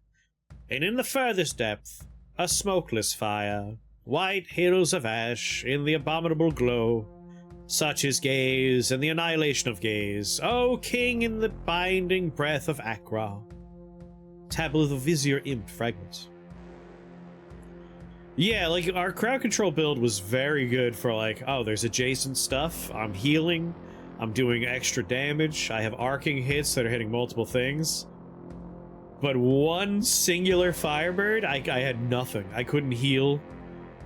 And in the furthest depth, a smokeless fire, white hills of ash in the abominable glow. Such is gaze, and the annihilation of gaze, O king in the binding breath of Achra. Tablet of the Vizier Imp fragment. Yeah, like, our crowd control build was very good for, like, oh, there's adjacent stuff, I'm healing, I'm doing extra damage, I have arcing hits that are hitting multiple things. But one singular Firebird, I had nothing. I couldn't heal.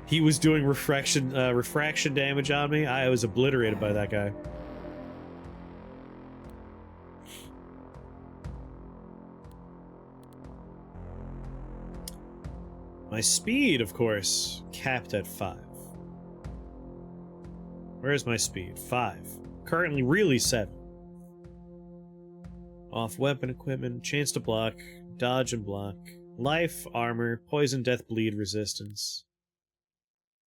He was doing refraction damage on me. I was obliterated by that guy. My speed, of course, capped at 5. Where's my speed? 5. Currently really 7. Off weapon equipment, chance to block, dodge and block, life, armor, poison, death, bleed, resistance.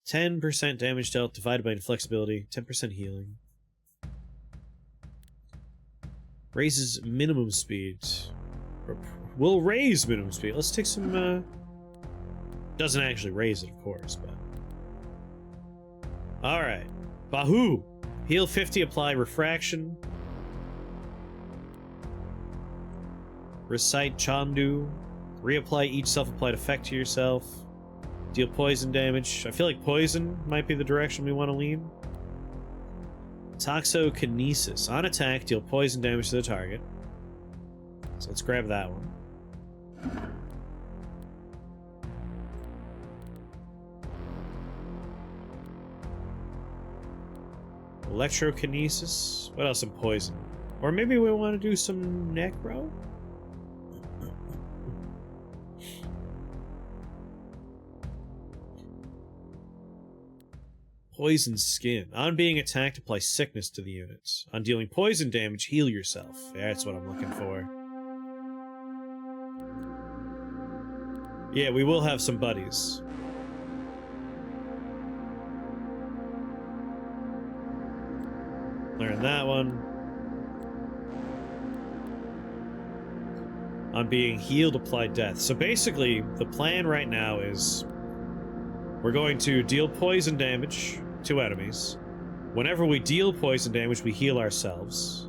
10% damage dealt divided by inflexibility, 10% healing. Raises minimum speed. Will raise minimum speed. Let's take some, doesn't actually raise it, of course, but... Alright. Bahu! Heal 50, apply refraction. Recite Chandu. Reapply each self-applied effect to yourself. Deal poison damage. I feel like poison might be the direction we want to lean. Toxokinesis. On attack, deal poison damage to the target. So let's grab that one. Electrokinesis. What else in poison? Or maybe we want to do some necro? Poison skin. On being attacked, apply sickness to the units. On dealing poison damage, heal yourself. Yeah, that's what I'm looking for. Yeah, we will have some buddies. Learn that one. On being healed, apply death. So basically, the plan right now is we're going to deal poison damage to enemies. Whenever we deal poison damage, we heal ourselves.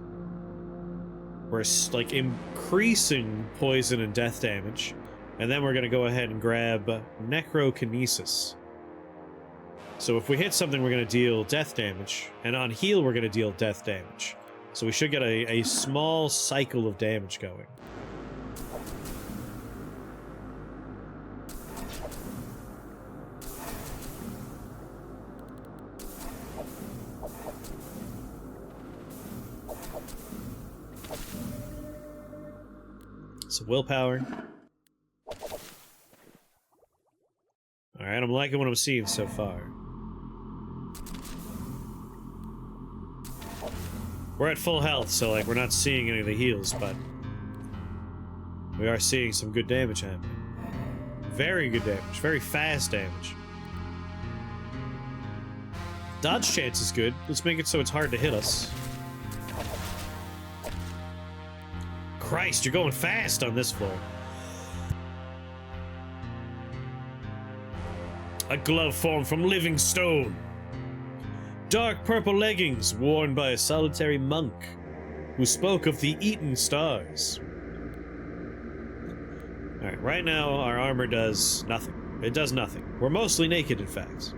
We're, like, increasing poison and death damage. And then we're going to go ahead and grab Necrokinesis. So if we hit something, we're going to deal death damage. And on heal, we're going to deal death damage. So we should get a small cycle of damage going. Some willpower. Alright, I'm liking what I'm seeing so far. We're at full health, so like we're not seeing any of the heals, but we are seeing some good damage happening. Very good damage, very fast damage. Dodge chance is good. Let's make it so it's hard to hit us. Christ, you're going fast on this floor. A glove formed from living stone. Dark purple leggings worn by a solitary monk who spoke of the eaten stars. Alright, right now our armor does nothing. It does nothing. We're mostly naked, in fact.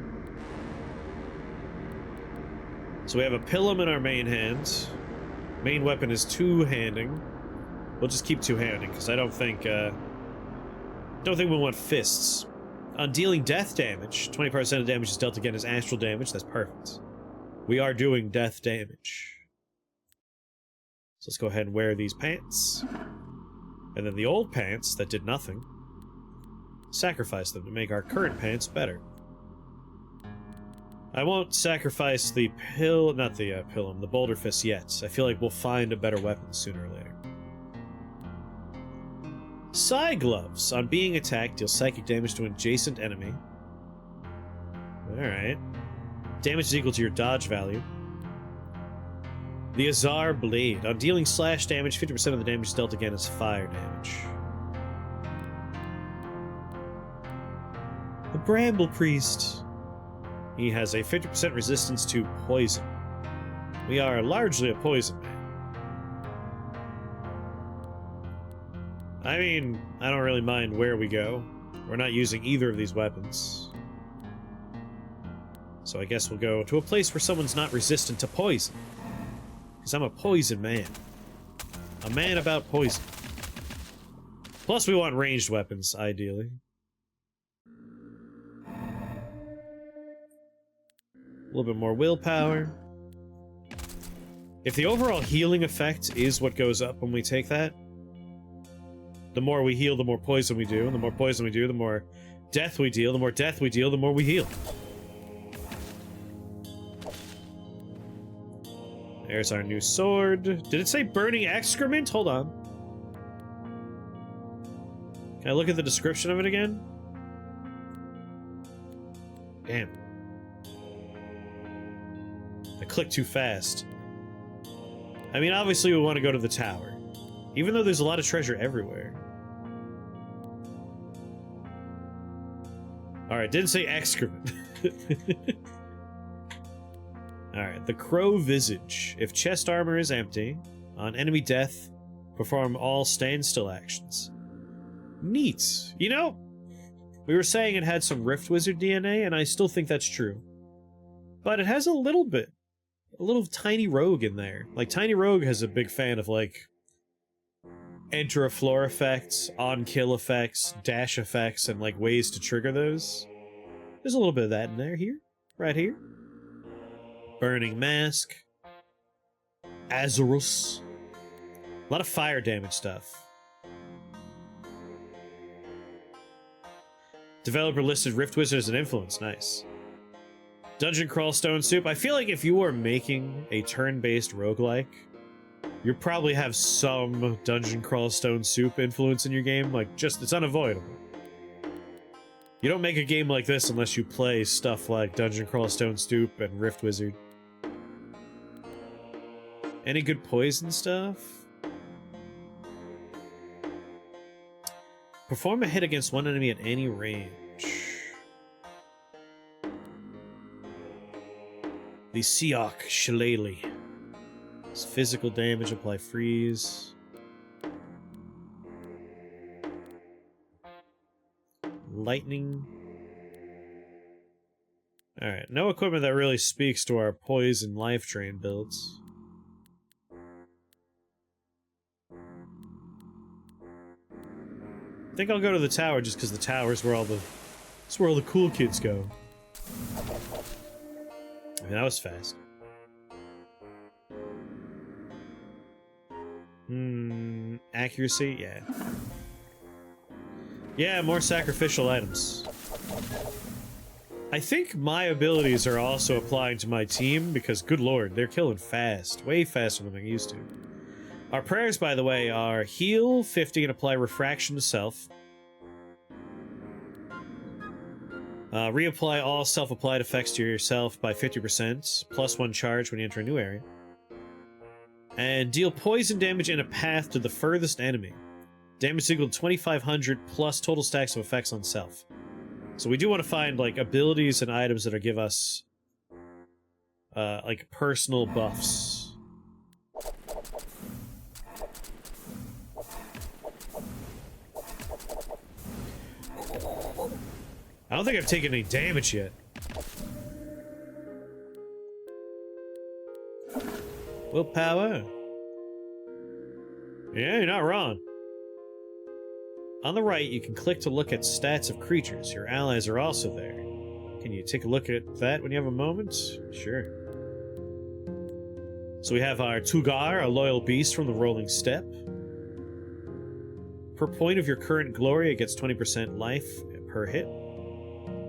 So we have a pilum in our main hand. Main weapon is two-handing. We'll just keep two-handing, because I don't think we want fists. On dealing death damage, 20% of damage is dealt again as astral damage. That's perfect. We are doing death damage. So let's go ahead and wear these pants. And then the old pants that did nothing, sacrifice them to make our current pants better. I won't sacrifice the the boulder fist yet. I feel like we'll find a better weapon sooner or later. Psi gloves. On being attacked, deal psychic damage to an adjacent enemy. Alright. Damage is equal to your dodge value. The Azar Blade. On dealing slash damage, 50% of the damage is dealt again as fire damage. The Bramble Priest. He has a 50% resistance to poison. We are largely a poison man. I mean, I don't really mind where we go. We're not using either of these weapons. So I guess we'll go to a place where someone's not resistant to poison. Because I'm a poison man. A man about poison. Plus we want ranged weapons, ideally. A little bit more willpower. If the overall healing effect is what goes up when we take that, the more we heal, the more poison we do, and the more poison we do, the more death we deal, the more death we deal, the more we heal. There's our new sword. Did it say burning excrement? Hold on. Can I look at the description of it again? Damn. I clicked too fast. I mean, obviously we want to go to the tower. Even though there's a lot of treasure everywhere. Alright, didn't say excrement. Alright, the Crow Visage. If chest armor is empty, on enemy death, perform all standstill actions. Neat. You know, we were saying it had some Rift Wizard DNA, and I still think that's true. But it has a little bit. A little tiny rogue in there. Like, Tiny Rogue has a big fan of, like, enter a floor effects, on-kill effects, dash effects, and, like, ways to trigger those. There's a little bit of that in there, here. Right here. Burning Mask. Azarus. A lot of fire damage stuff. Developer listed Rift Wizard as an influence. Nice. Dungeon Crawl Stone Soup. I feel like if you are making a turn-based roguelike, you probably have some Dungeon Crawl Stone Soup influence in your game. Like, just, it's unavoidable. You don't make a game like this unless you play stuff like Dungeon Crawl Stone Soup and Rift Wizard. Any good poison stuff? Perform a hit against one enemy at any range. The Siok Shillelagh. It's physical damage, apply freeze. Lightning. Alright, no equipment that really speaks to our poison life train builds. I think I'll go to the tower just because the tower's where all the cool kids go. I mean, that was fast. Accuracy? Yeah. Yeah, more sacrificial items. I think my abilities are also applying to my team because, good lord, they're killing fast. Way faster than I used to. Our prayers, by the way, are heal 50 and apply refraction to self. Reapply all self-applied effects to yourself by 50%, plus 1 charge when you enter a new area. And deal poison damage in a path to the furthest enemy. Damage equal to 2,500 plus total stacks of effects on self. So we do want to find, like, abilities and items that'll give us, like, personal buffs. I don't think I've taken any damage yet. Willpower. Yeah, you're not wrong. On the right, you can click to look at stats of creatures. Your allies are also there. Can you take a look at that when you have a moment? Sure. So we have our Tugar, a loyal beast from the Rolling Steppe. Per point of your current glory, it gets 20% life per hit.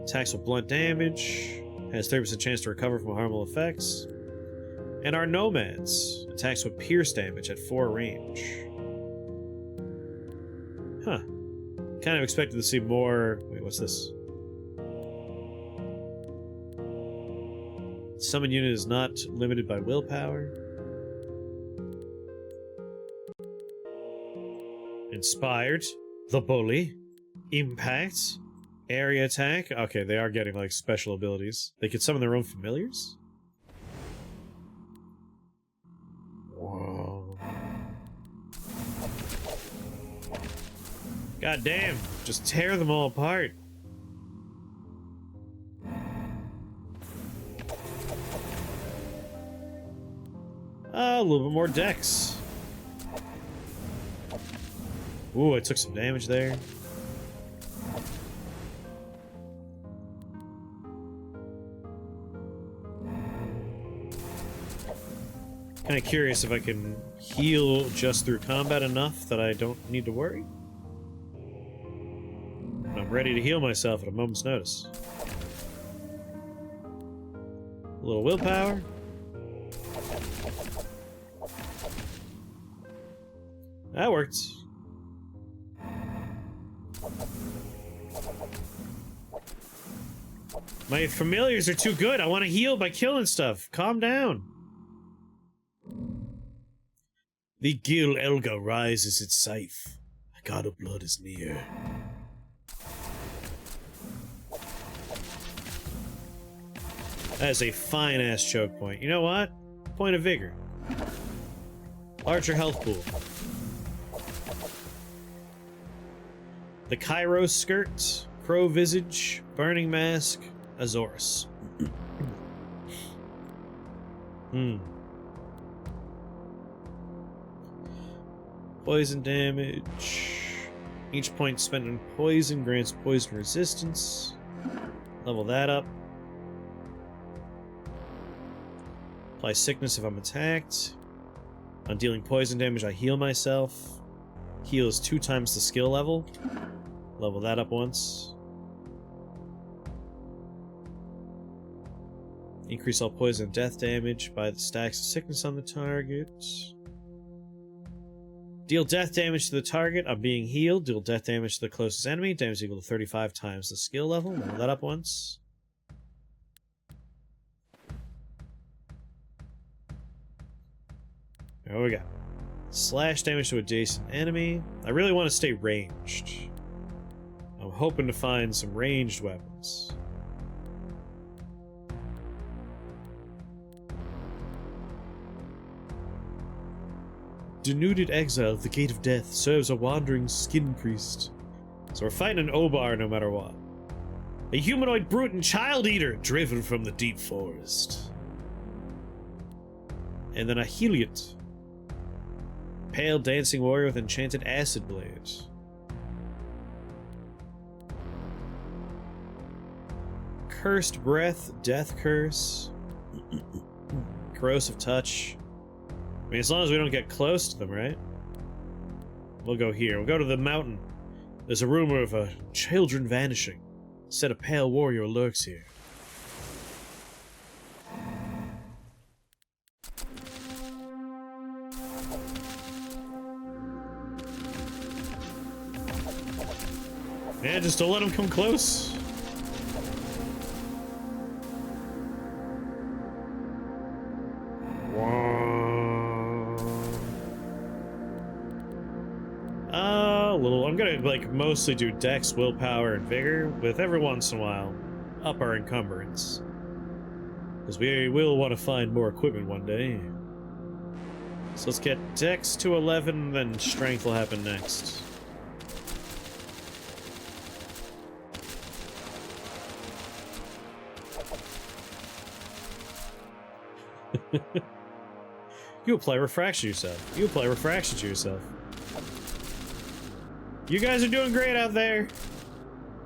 Attacks with blunt damage. Has 30% chance to recover from harmful effects. And our Nomads. Attacks with pierce damage at 4 range. Huh. Kind of expected to see more... Wait, what's this? Summon unit is not limited by willpower. Inspired. The Bully. Impact. Area attack. Okay, they are getting, like, special abilities. They can summon their own familiars? Whoa. God damn, just tear them all apart. A little bit more dex. Ooh, I took some damage there. Kind of curious if I can heal just through combat enough that I don't need to worry. I'm ready to heal myself at a moment's notice. A little willpower. That worked. My familiars are too good. I want to heal by killing stuff. Calm down. The Gil Elga rises its scythe. The god of blood is near. That is a fine-ass choke point. You know what? Point of vigor. Larger health pool. The Kairos skirt, Crow visage, Burning mask, Azorus. Poison damage. Each point spent on poison grants poison resistance. Level that up. Apply sickness if I'm attacked. On dealing poison damage, I heal myself. Heal is 2 times the skill level. Level that up once. Increase all poison and death damage by the stacks of sickness on the target. Deal death damage to the target. I'm being healed. Deal death damage to the closest enemy. Damage equal to 35 times the skill level. Level that up once. There we go. Slash damage to adjacent enemy. I really want to stay ranged. I'm hoping to find some ranged weapons. Denuded exile at the gate of death serves a wandering skin priest. So we're fighting an Obar no matter what. A humanoid brute and child eater driven from the deep forest. And then a Heliot. Pale dancing warrior with enchanted acid blade. Cursed breath, death curse. Corrosive touch. I mean, as long as we don't get close to them, right? We'll go here. We'll go to the mountain. There's a rumor of children vanishing. Said a pale warrior lurks here. Yeah, just don't let him come close. I'm gonna like mostly do dex, willpower, and vigor, with every once in a while up our encumbrance, because we will want to find more equipment one day. So let's get dex to 11, then strength will happen next. You apply refraction to yourself. You apply refraction to yourself. You guys are doing great out there.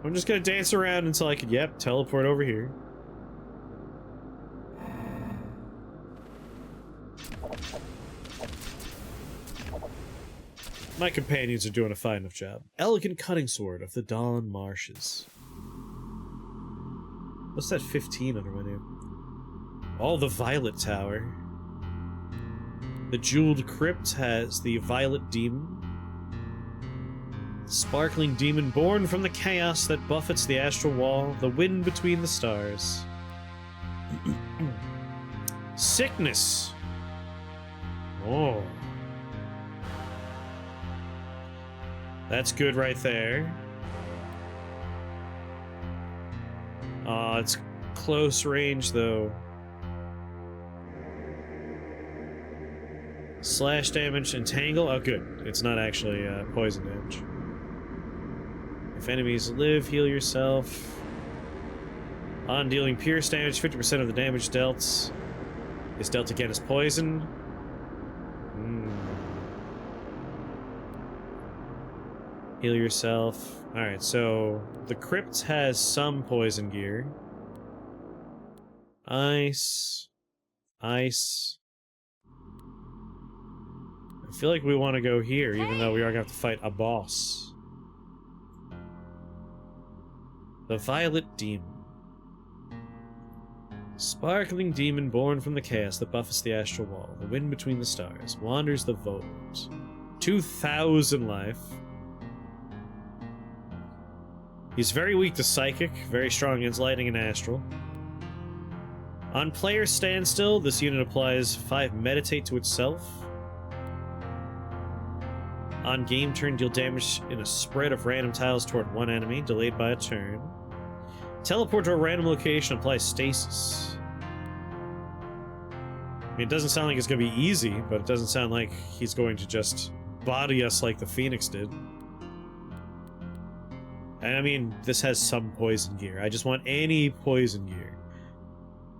I'm just gonna dance around until I can, yep, teleport over here. My companions are doing a fine enough job. Elegant cutting sword of the Dawn Marshes. What's that 15 under my name? Oh, the Violet Tower. The Jeweled Crypt has the Violet Demon. Sparkling demon born from the chaos that buffets the astral wall, the wind between the stars. Sickness. Oh. That's good right there. It's close range though. Slash damage, entangle. Oh, good. It's not actually poison damage. If enemies live, heal yourself. On dealing pierce damage, 50% of the damage dealt is dealt again as poison. Heal yourself. Alright, so the crypt has some poison gear. Ice. Ice. I feel like we want to go here, even though we are going to have to fight a boss. The Violet Demon. Sparkling demon born from the chaos that buffets the astral wall. The wind between the stars. Wanders the vault. 2,000 life. He's very weak to psychic, very strong against lightning and astral. On player standstill, this unit applies 5 meditate to itself. On game turn, deal damage in a spread of random tiles toward one enemy, delayed by a turn. Teleport to a random location, apply stasis. I mean, it doesn't sound like it's going to be easy, but it doesn't sound like he's going to just body us like the Phoenix did. And I mean, this has some poison gear. I just want any poison gear.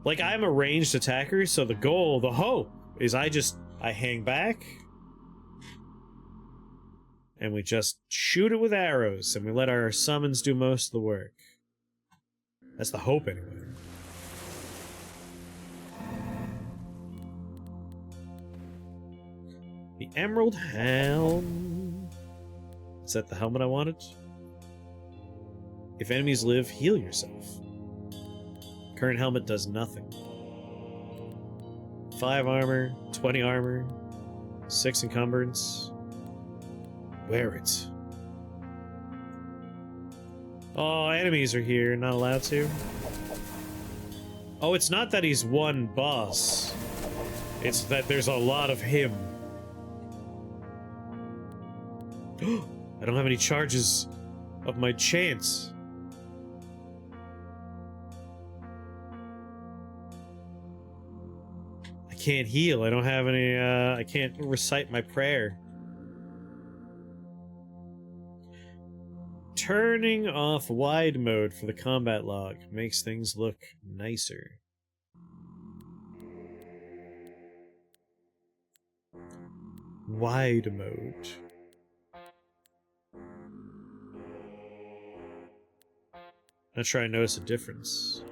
Like, I'm a ranged attacker, so the goal, the hope, is I hang back, and we just shoot it with arrows, and we let our summons do most of the work. That's the hope, anyway. The Emerald Helm. Is that the helmet I wanted? If enemies live, heal yourself. Current helmet does nothing. 5 armor, 20 armor, 6 encumbrance. Wear it. Oh, enemies are here, not allowed to. Oh, it's not that he's one boss. It's that there's a lot of him. I don't have any charges of my chance. I can't heal. I don't have any, I can't recite my prayer. Turning off wide mode for the combat log makes things look nicer. Wide mode. Not sure I notice a difference.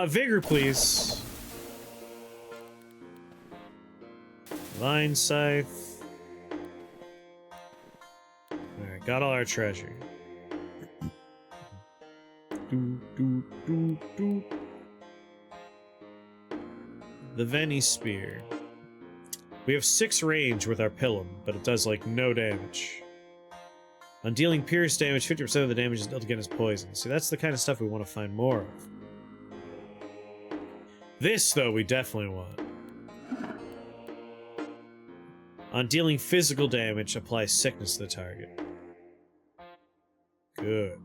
Vigor, please. Line scythe. Alright, got all our treasure. The Veni Spear. We have 6 range with our Pilum, but it does, like, no damage. On dealing pierce damage, 50% of the damage is dealt again as poison. See, that's the kind of stuff we want to find more of. This, though, we definitely want. On dealing physical damage, apply sickness to the target. Good.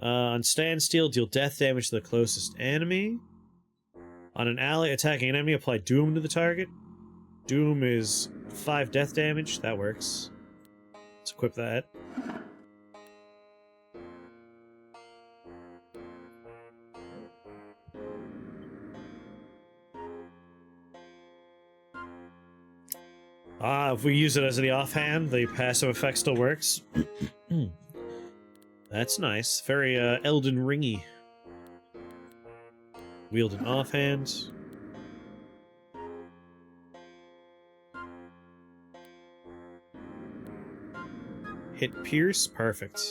On standstill, deal death damage to the closest enemy. On an ally attacking an enemy, apply Doom to the target. Doom is 5 death damage. That works. Let's equip that. If we use it as the offhand, the passive effect still works. That's nice. Very Elden Ringy. Wield an offhand. Hit pierce. Perfect.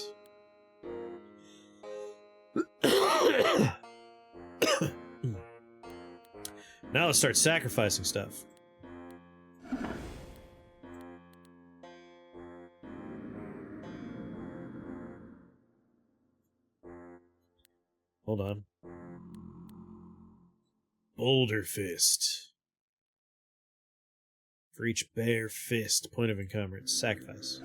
Now let's start sacrificing stuff. Hold on. Boulder Fist. For each bare fist, point of encumbrance. Sacrifice.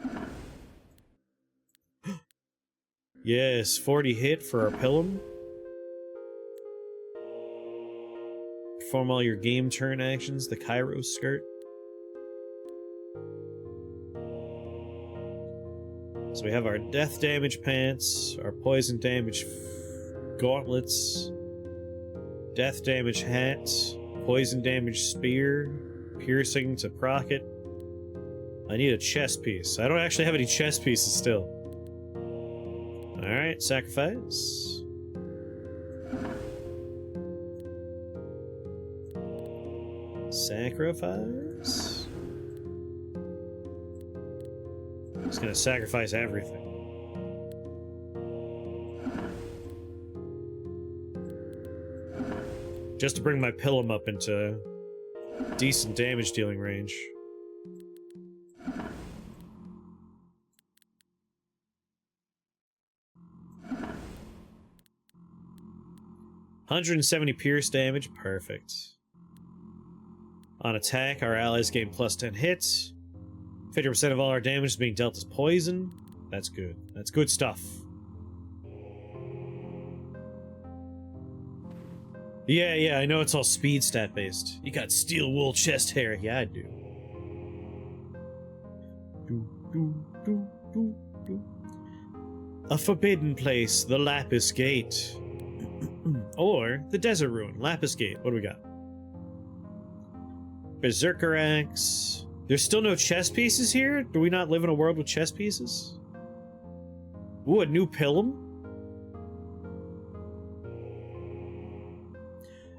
Yes, 40 hit for our Pilum. Perform all your game turn actions, the Kairos skirt. So we have our death damage pants, our poison damage gauntlets, death damage hat, poison damage spear, piercing to proc it. I need a chest piece. I don't actually have any chest pieces still. Alright, sacrifice. Sacrifice. I'm just gonna sacrifice everything. Just to bring my Pilum up into decent damage dealing range. $170 pierce damage, perfect. On attack, our allies gain plus 10 hits. 50% of all our damage is being dealt as poison. That's good. That's good stuff. Yeah, I know it's all speed stat based. You got steel wool chest hair. Yeah, I do. A forbidden place, the Lapis Gate. Or the Desert Ruin, Lapis Gate. What do we got? Berserker Axe. There's still no chess pieces here? Do we not live in a world with chess pieces? Ooh, a new Pilum?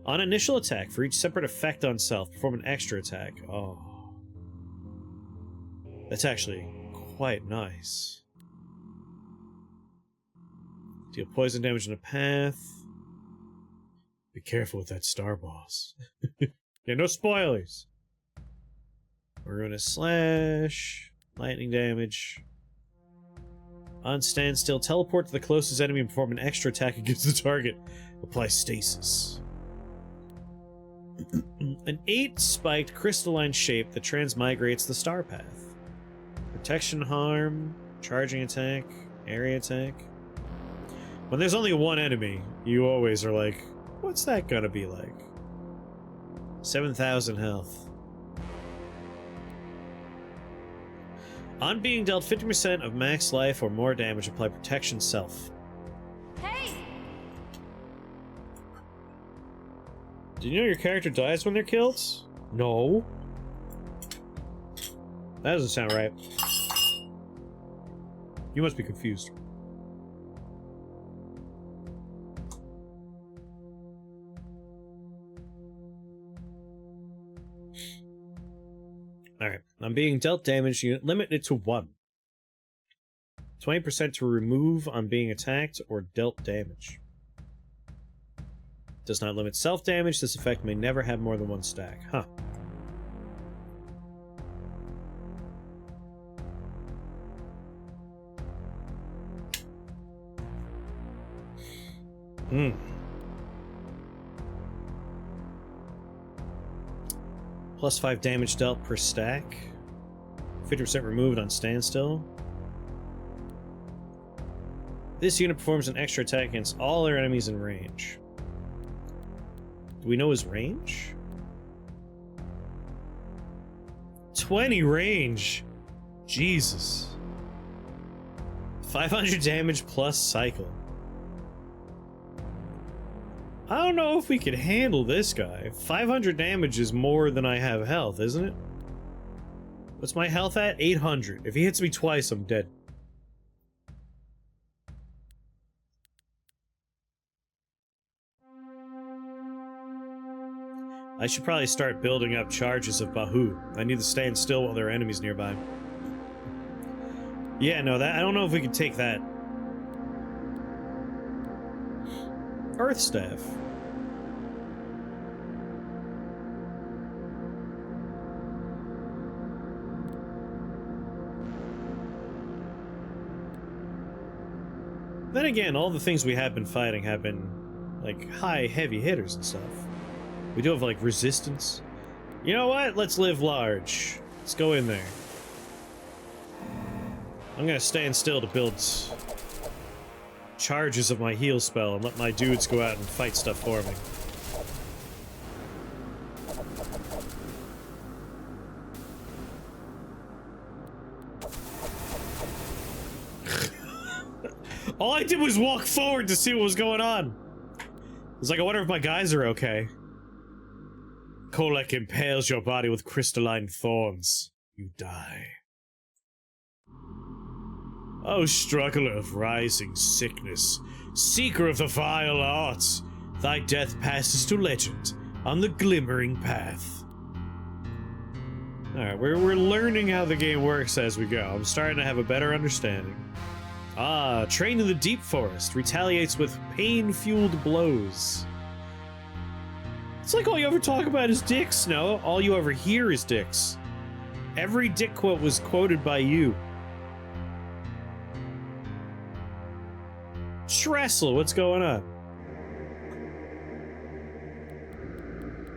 On initial attack, for each separate effect on self, perform an extra attack. Oh. That's actually quite nice. Deal poison damage in a path. Be careful with that star boss. Yeah, no spoilers. We're gonna slash. Lightning damage. On standstill, teleport to the closest enemy and perform an extra attack against the target. Apply stasis. An 8-spiked crystalline shape that transmigrates the star path. Protection harm, charging attack, area attack. When there's only one enemy, you always are like, what's that gonna be like? 7,000 health. On being dealt 50% of max life or more damage, apply protection self. Hey! Do you know your character dies when they're killed? No. That doesn't sound right. You must be confused. Alright, I'm being dealt damage. Unit limited to 1. 20% to remove on being attacked or dealt damage. Does not limit self-damage. This effect may never have more than 1 stack. Huh. Hmm. Plus 5 damage dealt per stack. 50% removed on standstill. This unit performs an extra attack against all their enemies in range. Do we know his range? 20 range! Jesus. 500 damage plus cycle. I don't know if we can handle this guy. 500 damage is more than I have health, isn't it? What's my health at? 800. If he hits me twice, I'm dead. I should probably start building up charges of Bahu. I need to stand still while there are enemies nearby. Yeah, no, that I don't know if we can take that. Earth Staff. Then again, all the things we have been fighting have been, like, high, heavy hitters and stuff. We do have, like, resistance. You know what? Let's live large. Let's go in there. I'm gonna stand still to build charges of my heal spell and let my dudes go out and fight stuff for me. All I did was walk forward to see what was going on. It's like, I wonder if my guys are okay. Kolek impales your body with crystalline thorns. You die. O struggler of rising sickness, seeker of the vile arts, thy death passes to legend on the glimmering path. Alright, we're learning how the game works as we go. I'm starting to have a better understanding. Ah, trained in the deep forest, retaliates with pain-fueled blows. It's like all you ever talk about is dicks, no? All you ever hear is dicks. Every dick quote was quoted by you. Tressel, what's going on?